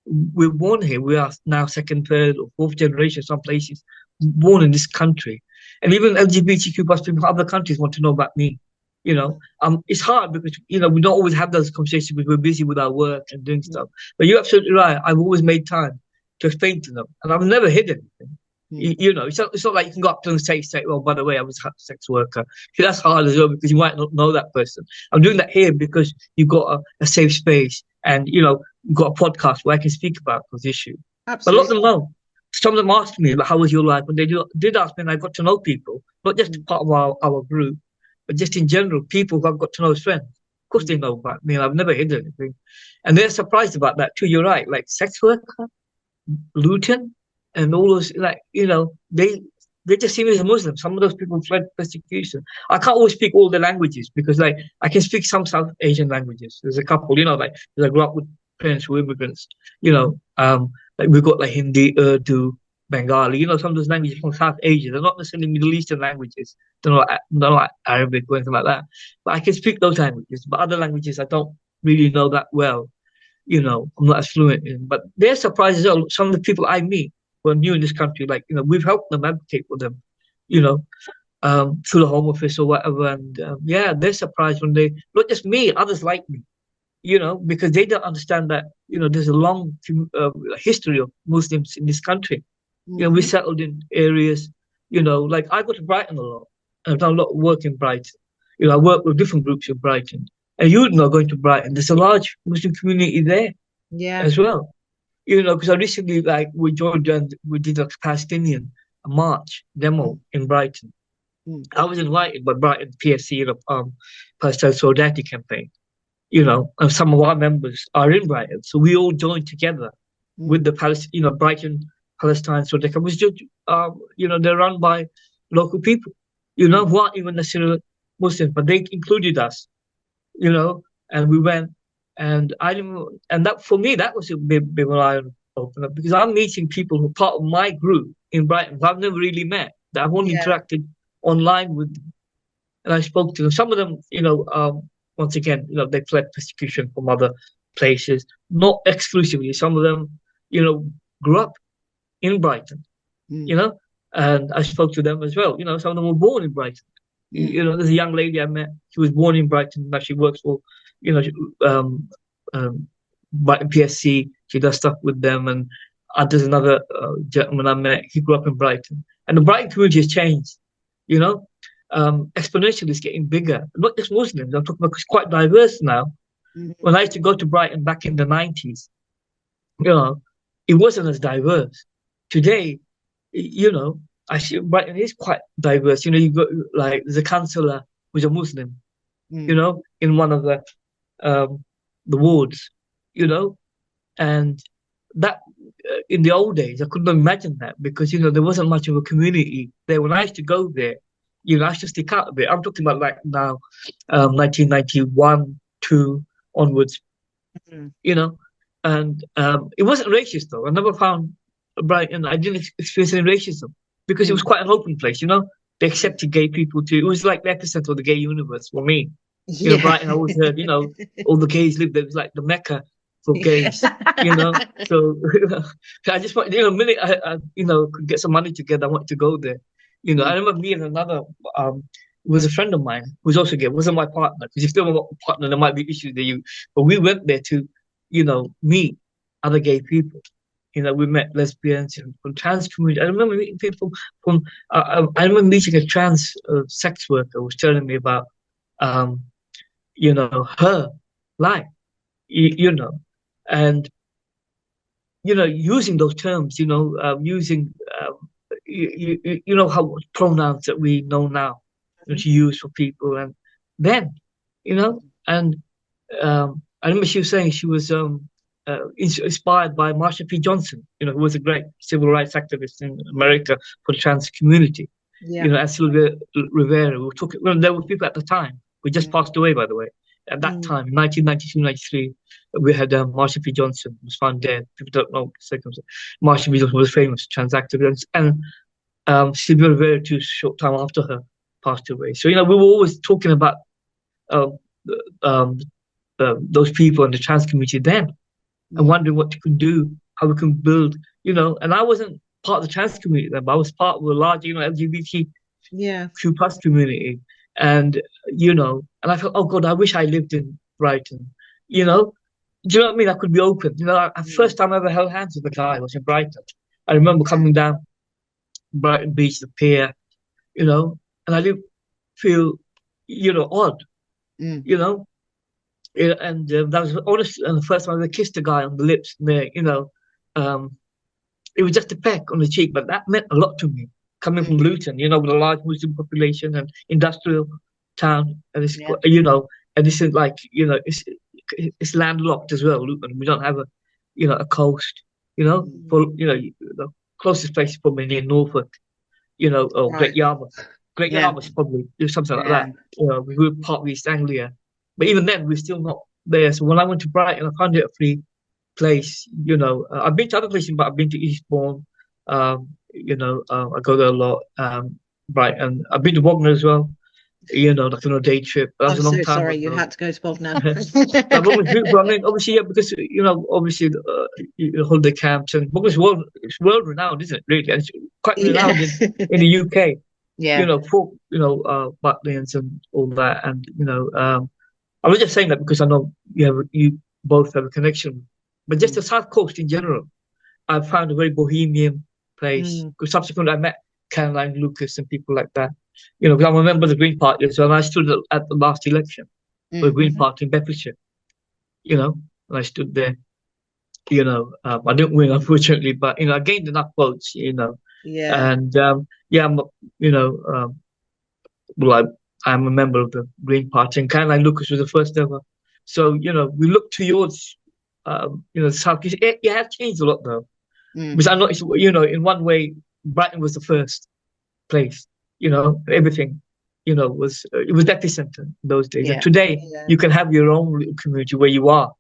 Speaker 2: we're born here. We are now second, third, or fourth generation, some places, born in this country. And even LGBTQ plus people from other countries want to know about me. It's hard because, we don't always have those conversations because we're busy with our work and doing stuff. But you're absolutely right. I've always made time to explain to them. And I've never hid anything. It's not like you can go up to them and say, well, by the way, I was a sex worker. That's hard as well because you might not know that person. I'm doing that here because you've got a safe space and, you've got a podcast where I can speak about those issues. Absolutely. But a lot of them know. Some of them asked me, how was your life? When they did ask me, and I got to know people, not just part of our group, but just in general, people who I've got to know as friends. Of course they know about me, and I've never hid anything. And they're surprised about that too. You're right. Like sex worker, Luton, and all those, they just see me as a Muslim. Some of those people fled persecution. I can't always speak all the languages because I can speak some South Asian languages. There's a couple, because I grew up with parents who were immigrants, like we've got like Hindi, Urdu, Bengali, some of those languages from South Asia. They're not necessarily Middle Eastern languages. They're not Arabic or anything like that. But I can speak those languages. But other languages I don't really know that well. I'm not as fluent in. But they're surprised as well. Some of the people I meet who are new in this country, we've helped them advocate for them, through the Home Office or whatever. And they're surprised when they, not just me, others like me. Because they don't understand that, there's a long history of Muslims in this country. We settled in areas, like I go to Brighton a lot. I've done a lot of work in Brighton. I work with different groups in Brighton. And going to Brighton, there's a large Muslim community there as well. Because I recently, we joined and we did a Palestinian march demo in Brighton. I was invited by Brighton PSC, Palestine Solidarity Campaign. And some of our members are in Brighton. So we all joined together with the Brighton Palestine Solidarity Campaign, which just, they're run by local people, who aren't even necessarily Muslims, but they included us, and we went. And that for me, that was a big eye opener because I'm meeting people who are part of my group in Brighton who I've never really met, that I've only interacted online with them. And I spoke to them. Some of them, once again, they fled persecution from other places, not exclusively. Some of them, grew up in Brighton, and I spoke to them as well. Some of them were born in Brighton. There's a young lady I met. She was born in Brighton. Now she works for, Brighton PSC. She does stuff with them. And there's another gentleman I met. He grew up in Brighton. And the Brighton community has changed, exponentially. It's getting bigger. Not just Muslims. I'm talking about, it's quite diverse now. When I used to go to Brighton back in the 90s, it wasn't as diverse. Today, I see Brighton is quite diverse. You got there's a councillor who's a Muslim, in one of the wards, and that in the old days I couldn't imagine that because there wasn't much of a community there. When I used to go there, I used to stick out a bit. I'm talking about now, 1991, 2 onwards, and it wasn't racist though. I never found Brighton. I didn't experience any racism because it was quite an open place. They accepted gay people too. It was like the epicenter of the gay universe for me. Brighton, I always heard, all the gays lived there. It was like the Mecca for gays, So I just want, the minute I could get some money together, I wanted to go there. I remember me and another was a friend of mine who was also gay. Wasn't my partner, because if they were my partner, there might be issues with you. But we went there to, meet other gay people. We met lesbians and from trans community. I remember meeting people from. I remember meeting a trans sex worker who was telling me about, her life, and using those terms, using how pronouns that we know now to use for people, and then, and I remember she was saying she was inspired by Marsha P. Johnson, who was a great civil rights activist in America for the trans community.
Speaker 1: Yeah.
Speaker 2: And Sylvia Rivera. We were talking. Well, there were people at the time who just passed away, by the way. At that time, 1992, 93, we had Marsha P. Johnson was found dead. People don't know the circumstances. Marsha P. Johnson was a famous trans activist, and Sylvia Rivera, too, short time after her, passed away. So, we were always talking about those people in the trans community then, and wondering what we could do, how we can build, and I wasn't part of the trans community then, but I was part of a large, LGBTQ plus community. And, and I felt, oh God, I wish I lived in Brighton, do you know what I mean? I could be open. The first time I ever held hands with a guy was in Brighton. I remember coming down Brighton Beach, the pier, and I didn't feel, odd, and that was honestly, and the first time I ever kissed a guy on the lips there, it was just a peck on the cheek, but that meant a lot to me. Coming from Luton, with a large Muslim population and industrial town, and it's, and this is like, it's landlocked as well, Luton. We don't have a coast, for, the closest place is probably near Norfolk, or Great Yarmouth. Great Yarmouth is probably something like that. We were part of East Anglia. But even then, we're still not there. So when I went to Brighton, I found it a free place. I've been to other places, but I've been to Eastbourne. I go there a lot. Brighton. I've been to Bognor as well. Like on a day trip. That was
Speaker 1: I'm
Speaker 2: a long
Speaker 1: so
Speaker 2: time
Speaker 1: sorry
Speaker 2: ago.
Speaker 1: you had to go to Bognor.
Speaker 2: I mean, obviously, because obviously, holiday camps and Bognor's it's world renowned, isn't it? Really, and it's quite renowned in the UK. Folk, Butlins and all that, and I was just saying that because I know you both have a connection, but just the South Coast in general, I found a very bohemian place. Because subsequently, I met Caroline Lucas and people like that. Because I'm a member of the Green Party as well, and I stood at the last election for the Green Party in Bedfordshire. And I stood there. I didn't win, unfortunately, but I gained enough votes. And I'm a member of the Green Party, and Caroline Lucas was the first ever. So we look towards the South. It has changed a lot though, because I noticed in one way Brighton was the first place. Everything it was the epicenter in those days. And today you can have your own little community where you are.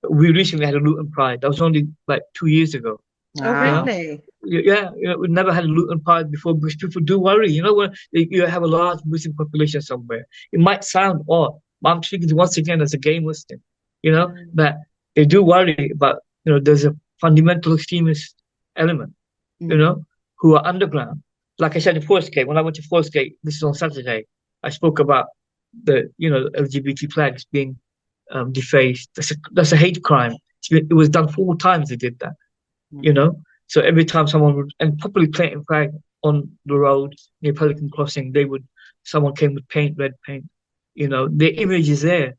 Speaker 2: We recently had a Luton Pride. That was only like 2 years ago.
Speaker 1: Oh, really?
Speaker 2: Yeah, we never had a Luton Pride before, because people do worry. When you have a large Muslim population somewhere, it might sound odd, but I'm speaking once again as a gay Muslim. That they do worry about. There's a fundamental extremist element. Who are underground. Like I said in Forest Gate, when I went to Forest Gate, this is on Saturday, I spoke about the LGBT flags being defaced. That's a hate crime. It was done 4 times. They did that. So every time someone would, and properly planting flag on the road near Pelican Crossing, someone came with red paint. The image is there.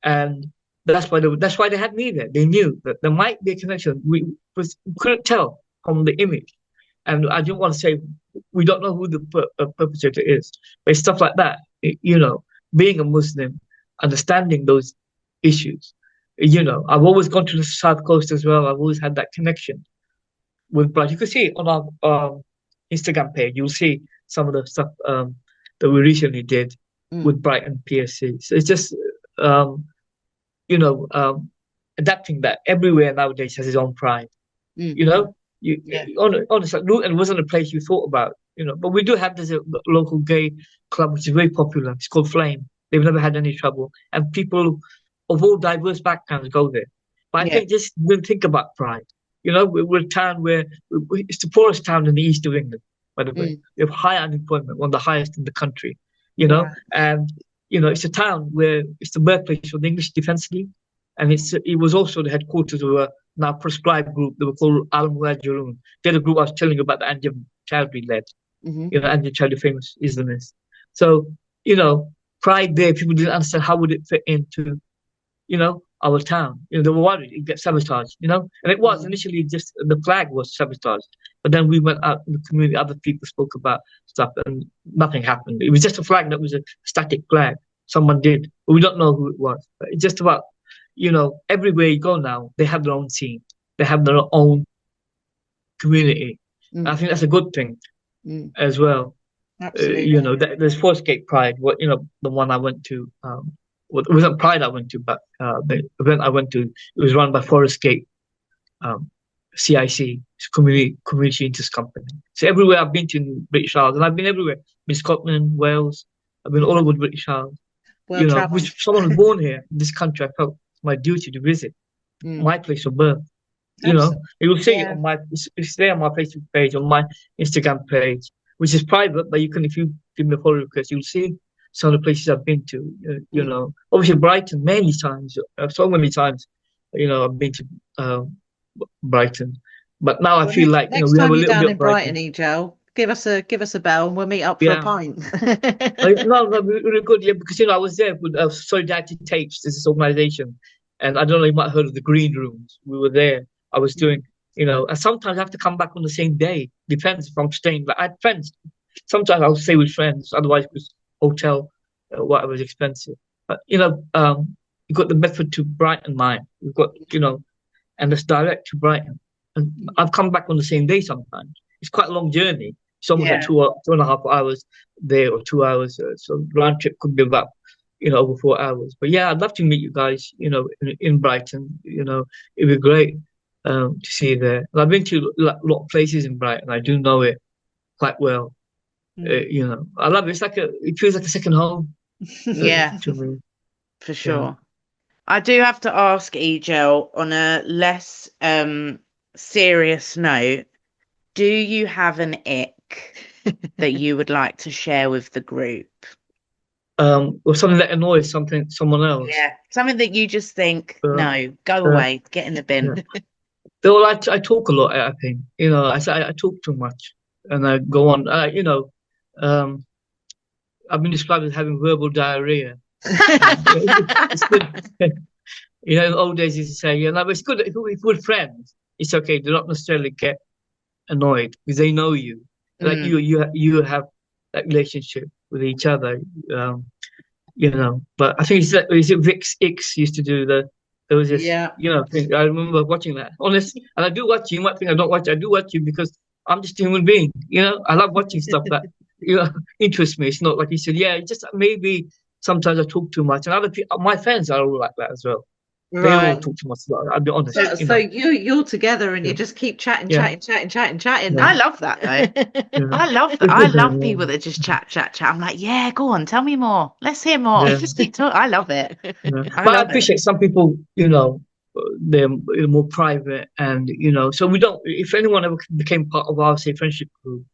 Speaker 2: And that's why they had me there. They knew that there might be a connection. We couldn't tell from the image, and I didn't want to say we don't know who the perpetrator is, but it's stuff like that. Being a Muslim, understanding those issues. I've always gone to the South Coast as well. I've always had that connection with Brighton. You can see on our Instagram page, you'll see some of the stuff that we recently did with Brighton PSC. So it's just, adapting that. Everywhere nowadays has its own pride. Honestly, Luton wasn't a place you thought about, but we do have this local gay club, which is very popular. It's called Flame. They've never had any trouble. And people of all diverse backgrounds go there. But I think just didn't think about pride. We're a town where it's the poorest town in the east of England. by the way. We have high unemployment, one of the highest in the country, you know, and, you know, it's a town where it's the birthplace of the English Defence League. And it was also the headquarters of a now proscribed group. They were called Al Muhajirun. They're the group I was telling you about, the Anjem Chowdhury led. You know, Anjem Chowdhury, famous Islamist. So, you know, pride there, people didn't understand how would it fit into, you know, our town. You know, they were worried it get sabotaged, you know. And it was initially just the flag was sabotaged. But then we went out in the community, other people spoke about stuff, and nothing happened. It was just a flag that was a static flag. Someone did, but we don't know who it was. But it's just about, you know, everywhere you go now, they have their own scene. They have their own community. I think that's a good thing as well.
Speaker 1: Absolutely.
Speaker 2: You know, there's Forescape Pride. What, you know, the one I went to, well, it wasn't Pride I went to, but the event I went to, it was run by Forescape, CIC, Community Interest Company. So everywhere I've been to in British Isles, and I've been everywhere, in Scotland, Wales, I've been all over the British Isles. You know, which someone was born here in this country, I felt my duty to visit my place of birth. You know, you will see it on my, it's there on my Facebook page, on my Instagram page, which is private, but you can, if you give me a follow request, you'll see some of the places I've been to. You know, obviously Brighton, many times, so many times, you know, I've been to Brighton, but now I feel like, you know, we have a little bit of
Speaker 1: Brighton, Ejel, give us a bell and we'll meet up for a pint.
Speaker 2: No, really good, because, you know, I was there with Solidarity Tapes, this organization, and I don't know, you might have heard of the Green Rooms. We were there. I was doing, you know, and sometimes I have to come back on the same day. Depends if I'm staying. But I had friends. Sometimes I'll stay with friends. Otherwise, it was hotel, whatever is expensive. But, you know, you've got the Bedford to Brighton line. We've got, you know, and it's direct to Brighton. And I've come back on the same day sometimes. It's quite a long journey. It's almost like 2.5 hours there, or 2 hours. So round trip could be about, you know, over 4 hours. But yeah, I'd love to meet you guys, you know, in Brighton. You know, it'd be great to see you there. And I've been to a lot of places in Brighton. I do know it quite well. You know, I love it. It's like it feels like a second home.
Speaker 5: Yeah,
Speaker 2: to me.
Speaker 5: For sure. I do have to ask, Ejel, on a less serious note, do you have an ick that you would like to share with the group?
Speaker 2: Or something that annoys someone else.
Speaker 5: Yeah, something that you just think, no, go away, get in the bin.
Speaker 2: Yeah. Well, I talk a lot, I think. You know, I talk too much, and I go on. You know, I've been described as having verbal diarrhea. It's good. You know, in the old days, you used to say, you know, it's good if we're friends. It's okay. Do not necessarily get annoyed because they know you. Like you have that relationship with each other. You know, but I think it's Vix X used to do there was this, you know, thing. I remember watching that. Honestly, and I do watch you. You might think I don't watch. I do watch you because I'm just a human being. You know, I love watching stuff that, you know, interests me. It's not like you said. Yeah, it's just maybe sometimes I talk too much, and other people, my friends are all like that as well. They all talk too much. I'll be honest.
Speaker 1: So you're together and you just keep chatting. I
Speaker 5: love that though. I love that. I love people that just chat. I'm like, yeah, go on, tell me more. Let's hear more. Just keep talking. I love it.
Speaker 2: But I appreciate some people, you know, they're more private, and, you know, so we don't. If anyone ever became part of our, say, friendship group,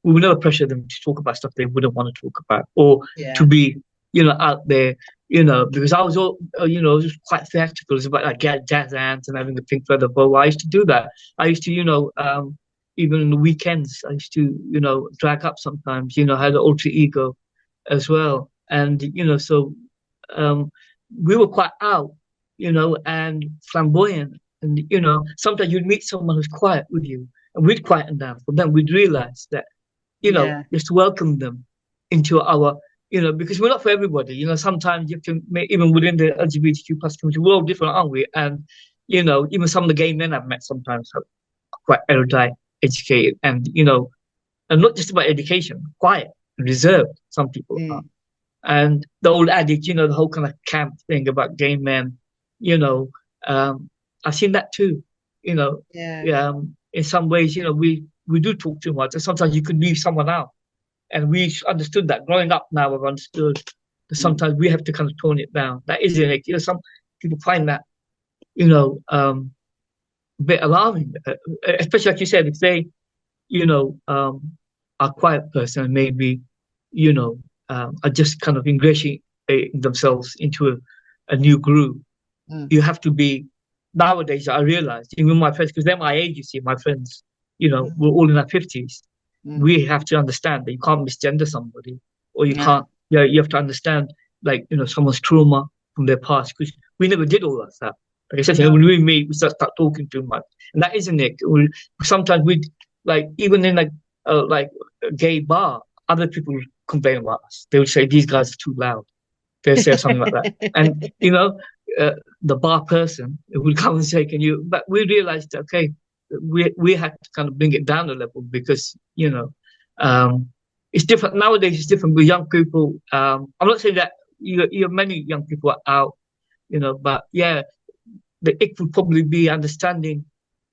Speaker 2: we would never pressure them to talk about stuff they wouldn't want to talk about, or to be, you know, out there. You know, because I was all, you know, just quite theatrical. It's about like jazz hands and having a pink feather bow. I used to do that. I used to, you know, even on the weekends, I used to, you know, drag up sometimes, you know, had an alter ego as well. And, you know, so we were quite out, you know, and flamboyant. And, you know, sometimes you'd meet someone who's quiet with you, and we'd quieten down. But then we'd realize that, you know, just welcome them into our, you know, because we're not for everybody. You know, sometimes you have to make, even within the LGBTQ plus community, we're all different, aren't we? And, you know, even some of the gay men I've met sometimes are quite erudite, educated, and, you know, and not just about education, quiet, reserved, some people are. And the old adage, you know, the whole kind of camp thing about gay men, you know, I've seen that too, you know. In some ways, you know, we do talk too much, and sometimes you could leave someone out. And we understood that. Growing up now, I've understood that sometimes we have to kind of tone it down. That is it. You know, some people find that, you know, a bit alarming, especially like you said, if they, you know, are quiet person, maybe, are just kind of ingratiating themselves into a new group. You have to be, nowadays I realize, even my friends, because they're my age, you see, my friends, we're all in our 50s. We have to understand that you can't misgender somebody, or you can't, you have to understand, like, someone's trauma from their past, because we never did all that stuff. Like I said, when we meet, we start talking too much. And that isn't it. Sometimes we, like, even in like a gay bar, other people complain about us. They would say, these guys are too loud. They'll say something like that. And, the bar person will come and say, but we realized, okay, we had to kind of bring it down a level because, it's different. Nowadays, it's different with young people. I'm not saying that many young people are out, but yeah, it would probably be understanding,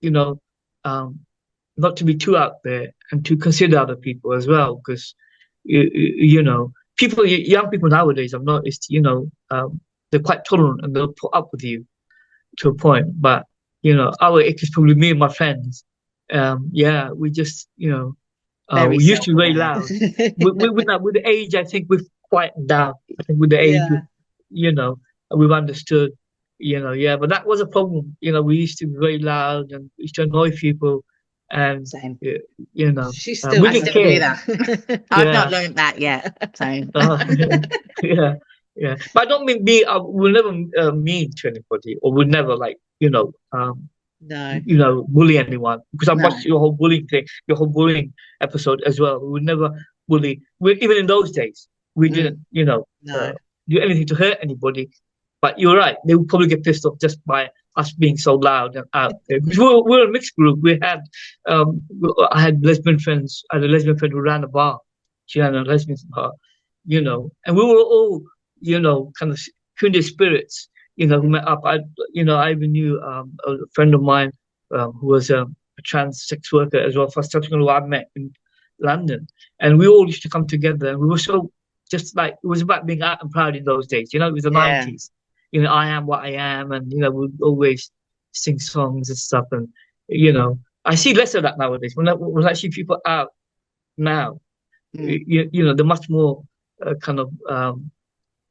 Speaker 2: not to be too out there and to consider other people as well, because young people nowadays, I've noticed, they're quite tolerant and they'll put up with you to a point. But our ick is probably me and my friends. We just we used to be very loud. with the age, I think we've quietened down. I think with the age, we've understood. But that was a problem. We used to be very loud and we used to annoy people. And
Speaker 5: same.
Speaker 1: She still
Speaker 2: we didn't care.
Speaker 5: Do that. I've not learned that yet. So
Speaker 2: yeah. But I don't mean we'll never mean to anybody, or we'll never bully anyone, because I've watched your whole bullying thing, your whole bullying episode as well. We would never bully. Even in those days, we didn't do anything to hurt anybody. But you're right, they would probably get pissed off just by us being so loud and out there. Because we're a mixed group. We had, I had lesbian friends. I had a lesbian friend who ran a bar. She ran a lesbian bar, and we were all, kind of kindred spirits, who met up. I even knew a friend of mine who was a trans sex worker as well. First time who I met in London, and we all used to come together, and we were so just like, it was about being out and proud in those days. It was the 90s. I am what I am, and we'd always sing songs and stuff. And I see less of that nowadays. When I see people out now, they're much more kind of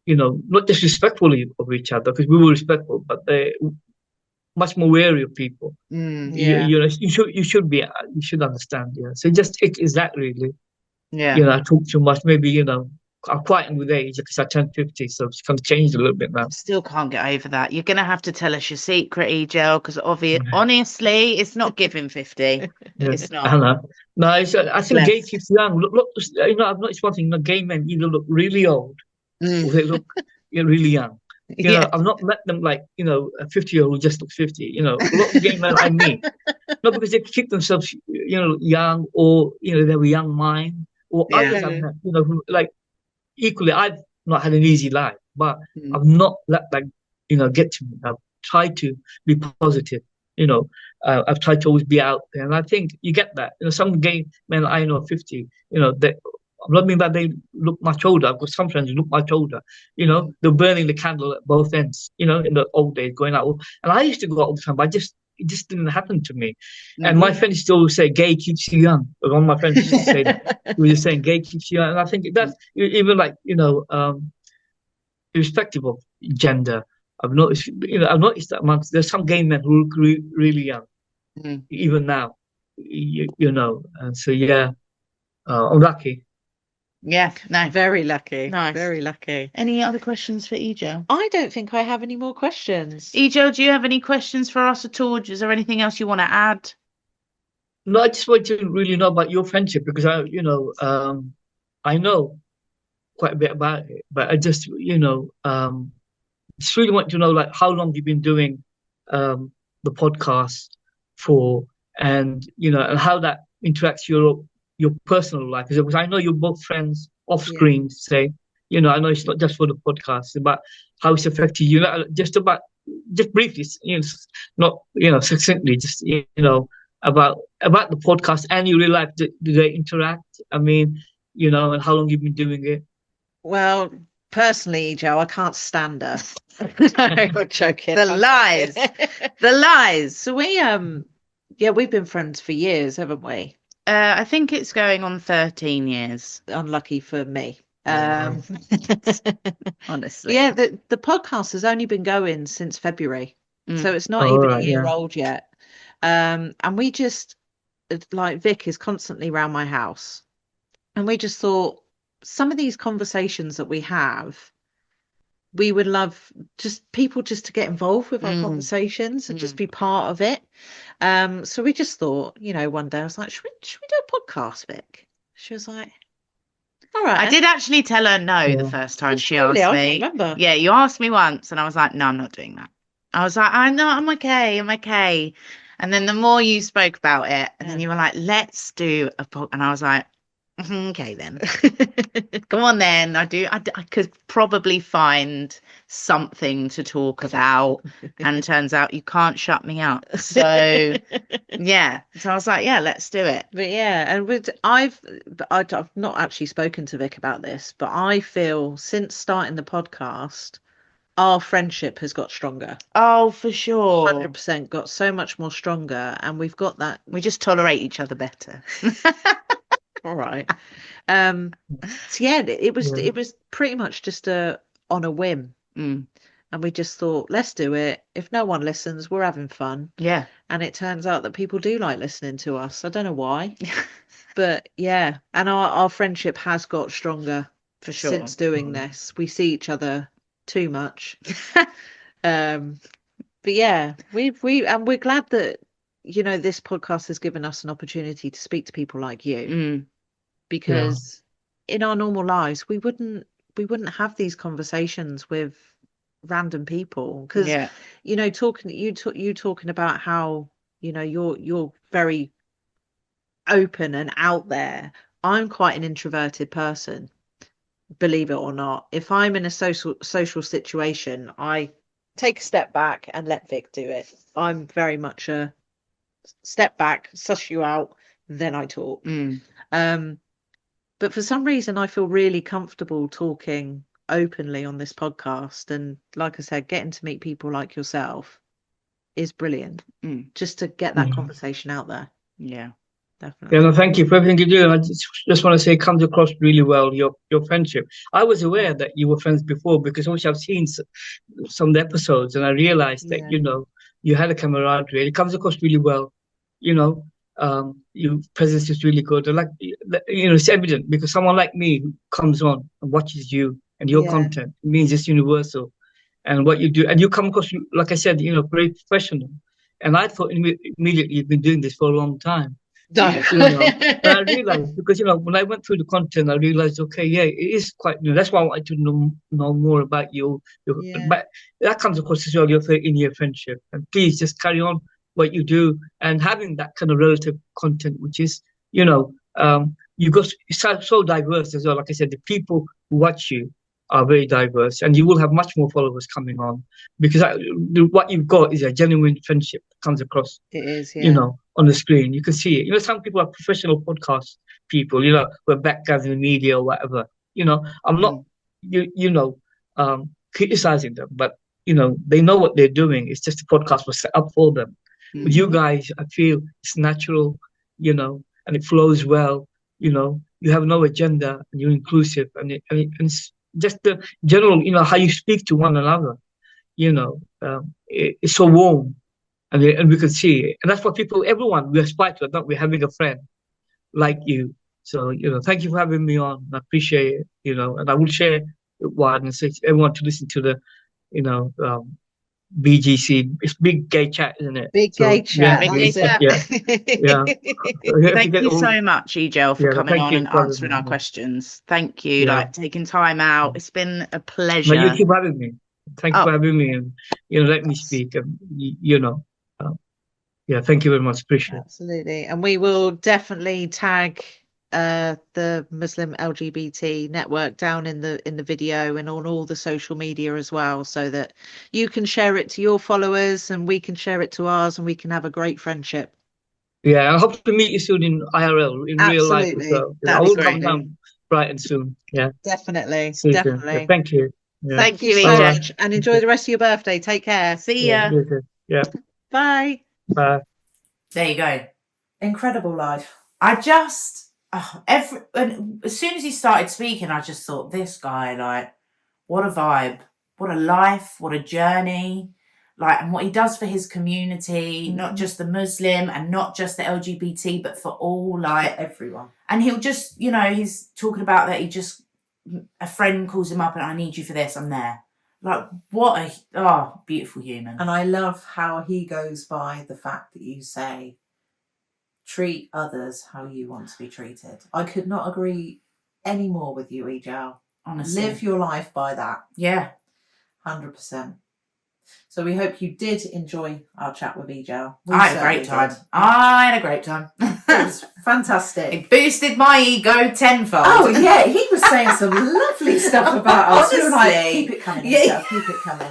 Speaker 2: not disrespectful of each other, because we were respectful, but they're much more wary of people. You should understand. So just it is that really. I talk too much. Maybe I'm quieting with age because I turned 50, so it's kind of changed a little bit now.
Speaker 5: Still can't get over that. You're going to have to tell us your secret, Ejel, because honestly, it's not giving 50. It's not.
Speaker 2: I know. No, I think gay keeps young. Look, I've noticed one thing. Gay men either look really old or they look really young. I've not met them like, a 50-year-old who just looks 50. A lot of gay men I meet, not because they keep themselves, young, or, they have a young mind, or others I've met, who, like, equally, I've not had an easy life, but I've not let that, get to me. I've tried to be positive. I've tried to always be out there, and I think you get that. Some gay men I know 50. I'm not mean that they look much older. I've got some friends who look much older. They're burning the candle at both ends. In the old days, going out, and I used to go out all the time, but it just didn't happen to me. And my friends still say gay keeps you young. One of my friends used to say that. He was just saying gay keeps you young. And I think that's even like, irrespective of gender, I've noticed that there's some gay men who look really young, even now, and so I'm lucky.
Speaker 5: Yeah, no,
Speaker 1: very lucky.
Speaker 5: Nice.
Speaker 1: Very lucky.
Speaker 5: Any other questions for Ejel?
Speaker 1: I don't think I have any more questions.
Speaker 5: Ejel, do you have any questions for us at all? Is there anything else you want to add?
Speaker 2: No, I just want to really know about your friendship, because I know quite a bit about it, but I just, just really want to know, like, how long you've been doing the podcast for, and and how that interacts your personal life, because I know you're both friends off screen. Say, I know it's not just for the podcast, but how it's affected you. Just briefly, not succinctly, just about the podcast and your real life. Do they interact? I mean, and how long you've been doing it?
Speaker 1: Well, personally, Joe, I can't stand her. No, I'm joking.
Speaker 5: The lies. The lies.
Speaker 1: So we've been friends for years, haven't we?
Speaker 5: I think it's going on 13 years.
Speaker 1: Unlucky for me.
Speaker 5: Honestly.
Speaker 1: Yeah, the podcast has only been going since February, so it's not
Speaker 2: Oh,
Speaker 1: even
Speaker 2: right,
Speaker 1: a year old yet. And we just, like, Vic is constantly around my house, and we just thought some of these conversations that we have, we would love just people just to get involved with our conversations and just be part of it. So we just thought, one day I was like, should we do a podcast, Vic? She was like, all right.
Speaker 5: I did actually tell her no the first time she asked me.
Speaker 1: I remember.
Speaker 5: Yeah, you asked me once, and I was like, no, I'm not doing that. I was like, I'm okay. And then the more you spoke about it, and then you were like, let's do a podcast. And I was like, okay then. Come on then. I could probably find something to talk about, and turns out you can't shut me up. So yeah. So I was like, yeah, let's do it.
Speaker 1: But yeah, and I've not actually spoken to Vic about this, but I feel since starting the podcast, our friendship has got stronger.
Speaker 5: Oh, for sure.
Speaker 1: 100% got so much more stronger, and we've got that.
Speaker 5: We just tolerate each other better.
Speaker 1: All right. So yeah, it was pretty much just on a whim. And we just thought, let's do it. If no one listens, we're having fun.
Speaker 5: Yeah.
Speaker 1: And it turns out that people do like listening to us. I don't know why. But yeah, and our friendship has got stronger
Speaker 5: for sure
Speaker 1: since doing this. We see each other too much. But yeah, we're glad that this podcast has given us an opportunity to speak to people like you, because in our normal lives we wouldn't have these conversations with random people, because talking about how you're very open and out there. I'm quite an introverted person, believe it or not. If I'm in a social situation, I take a step back and let Vic do it. I'm very much a step back, suss you out, then I talk. But for some reason I feel really comfortable talking openly on this podcast, and like I said, getting to meet people like yourself is brilliant, just to get that conversation out there.
Speaker 5: Yeah,
Speaker 1: definitely.
Speaker 2: Yeah, no, thank you for everything you do. And I just want to say it comes across really well, your friendship. I was aware that you were friends before, because obviously I've seen some of the episodes, and I realized that you had a camaraderie. It comes across really well. Your presence is really good. And it's evident, because someone like me who comes on and watches you and your content, it means it's universal. And what you do, and you come across, like I said, very professional. And I thought immediately you've been doing this for a long time.
Speaker 1: No.
Speaker 2: And I realized, because when I went through the content, I realized, okay, yeah, it is quite new. That's why I wanted to know more about you. But that comes across as well, your 13-year friendship. And please just carry on what you do, and having that kind of relative content, which is, you got so diverse as well. Like I said, the people who watch you are very diverse, and you will have much more followers coming on, because what you've got is a genuine friendship that comes across.
Speaker 1: It is,
Speaker 2: on the screen. You can see it. Some people are professional podcast people, who are backgrounds in the media or whatever. I'm not, criticizing them, but they know what they're doing. It's just the podcast was set up for them. With you guys, I feel it's natural, and it flows well. You have no agenda, and you're inclusive, and it's just the general, how you speak to one another. It's so warm, and we can see it, and that's what everyone we aspire to. Don't we, having a friend like you? So thank you for having me on. I appreciate it. And I will share it wide and say to everyone to listen to the BGC. It's Big Gay Chat, isn't it?
Speaker 1: Big Gay Chat.
Speaker 5: Big Gay Chat.
Speaker 2: Yeah.
Speaker 5: Thank you so much, Ejel, for coming on and answering our questions. Thank you, taking time out. It's been a pleasure.
Speaker 2: You keep having me. Thank you for having me, and let me speak. And thank you very much. Appreciate it.
Speaker 1: Absolutely, and we will definitely tag the Muslim LGBT network down in the video and on all the social media as well, so that you can share it to your followers and we can share it to ours, and we can have a great friendship.
Speaker 2: I hope to meet you soon in IRL, in real life as well. I will come down Brighton soon.
Speaker 1: Definitely.
Speaker 2: Thank you.
Speaker 1: Thank you so much, and enjoy the rest of your birthday. Take care.
Speaker 5: See ya.
Speaker 2: Yeah.
Speaker 1: Bye.
Speaker 2: Bye.
Speaker 4: There you go. Incredible life. as soon as he started speaking, I just thought, this guy, like, what a vibe, what a life, what a journey, like, and what he does for his community, not just the Muslim and not just the LGBT, but for all, like,
Speaker 3: for everyone.
Speaker 4: And he'll just, he's talking about that. A friend calls him up and I need you for this, I'm there. Like, what a beautiful human.
Speaker 3: And I love how he goes by the fact that you say, treat others how you want to be treated. I could not agree any more with you, Ejel.
Speaker 4: Honestly.
Speaker 3: Live your life by that.
Speaker 4: Yeah.
Speaker 3: 100%. So we hope you did enjoy our chat with Ejel.
Speaker 4: I had a great time. I had a great time.
Speaker 3: It was fantastic.
Speaker 4: It boosted my ego tenfold.
Speaker 3: Oh, yeah. He was saying some lovely stuff about us. We were like, keep it coming,
Speaker 4: yeah.
Speaker 3: Keep it coming.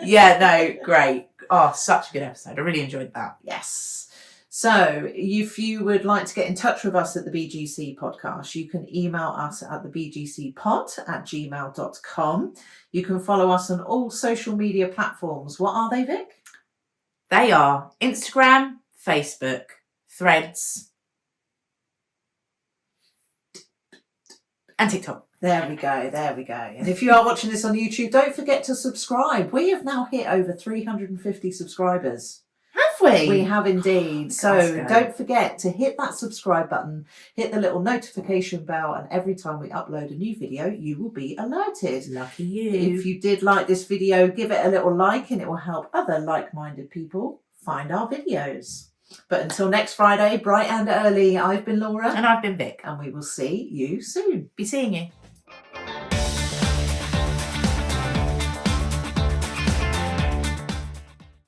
Speaker 4: Yeah, no, great. Oh, such a good episode. I really enjoyed that.
Speaker 3: Yes. So if you would like to get in touch with us at the BGC podcast, you can email us at thebgcpod@gmail.com. You can follow us on all social media platforms. What are they, Vic?
Speaker 4: They are Instagram, Facebook, Threads, and TikTok.
Speaker 3: There we go. And if you are watching this on YouTube, don't forget to subscribe. We have now hit over 350 subscribers.
Speaker 4: Have we?
Speaker 3: We have indeed. So don't forget to hit that subscribe button, hit the little notification bell, and every time we upload a new video, you will be alerted.
Speaker 4: Lucky you.
Speaker 3: If you did like this video, give it a little like and it will help other like-minded people find our videos. But until next Friday, bright and early, I've been Laura.
Speaker 4: And I've been Vic.
Speaker 3: And we will see you soon.
Speaker 4: Be seeing you.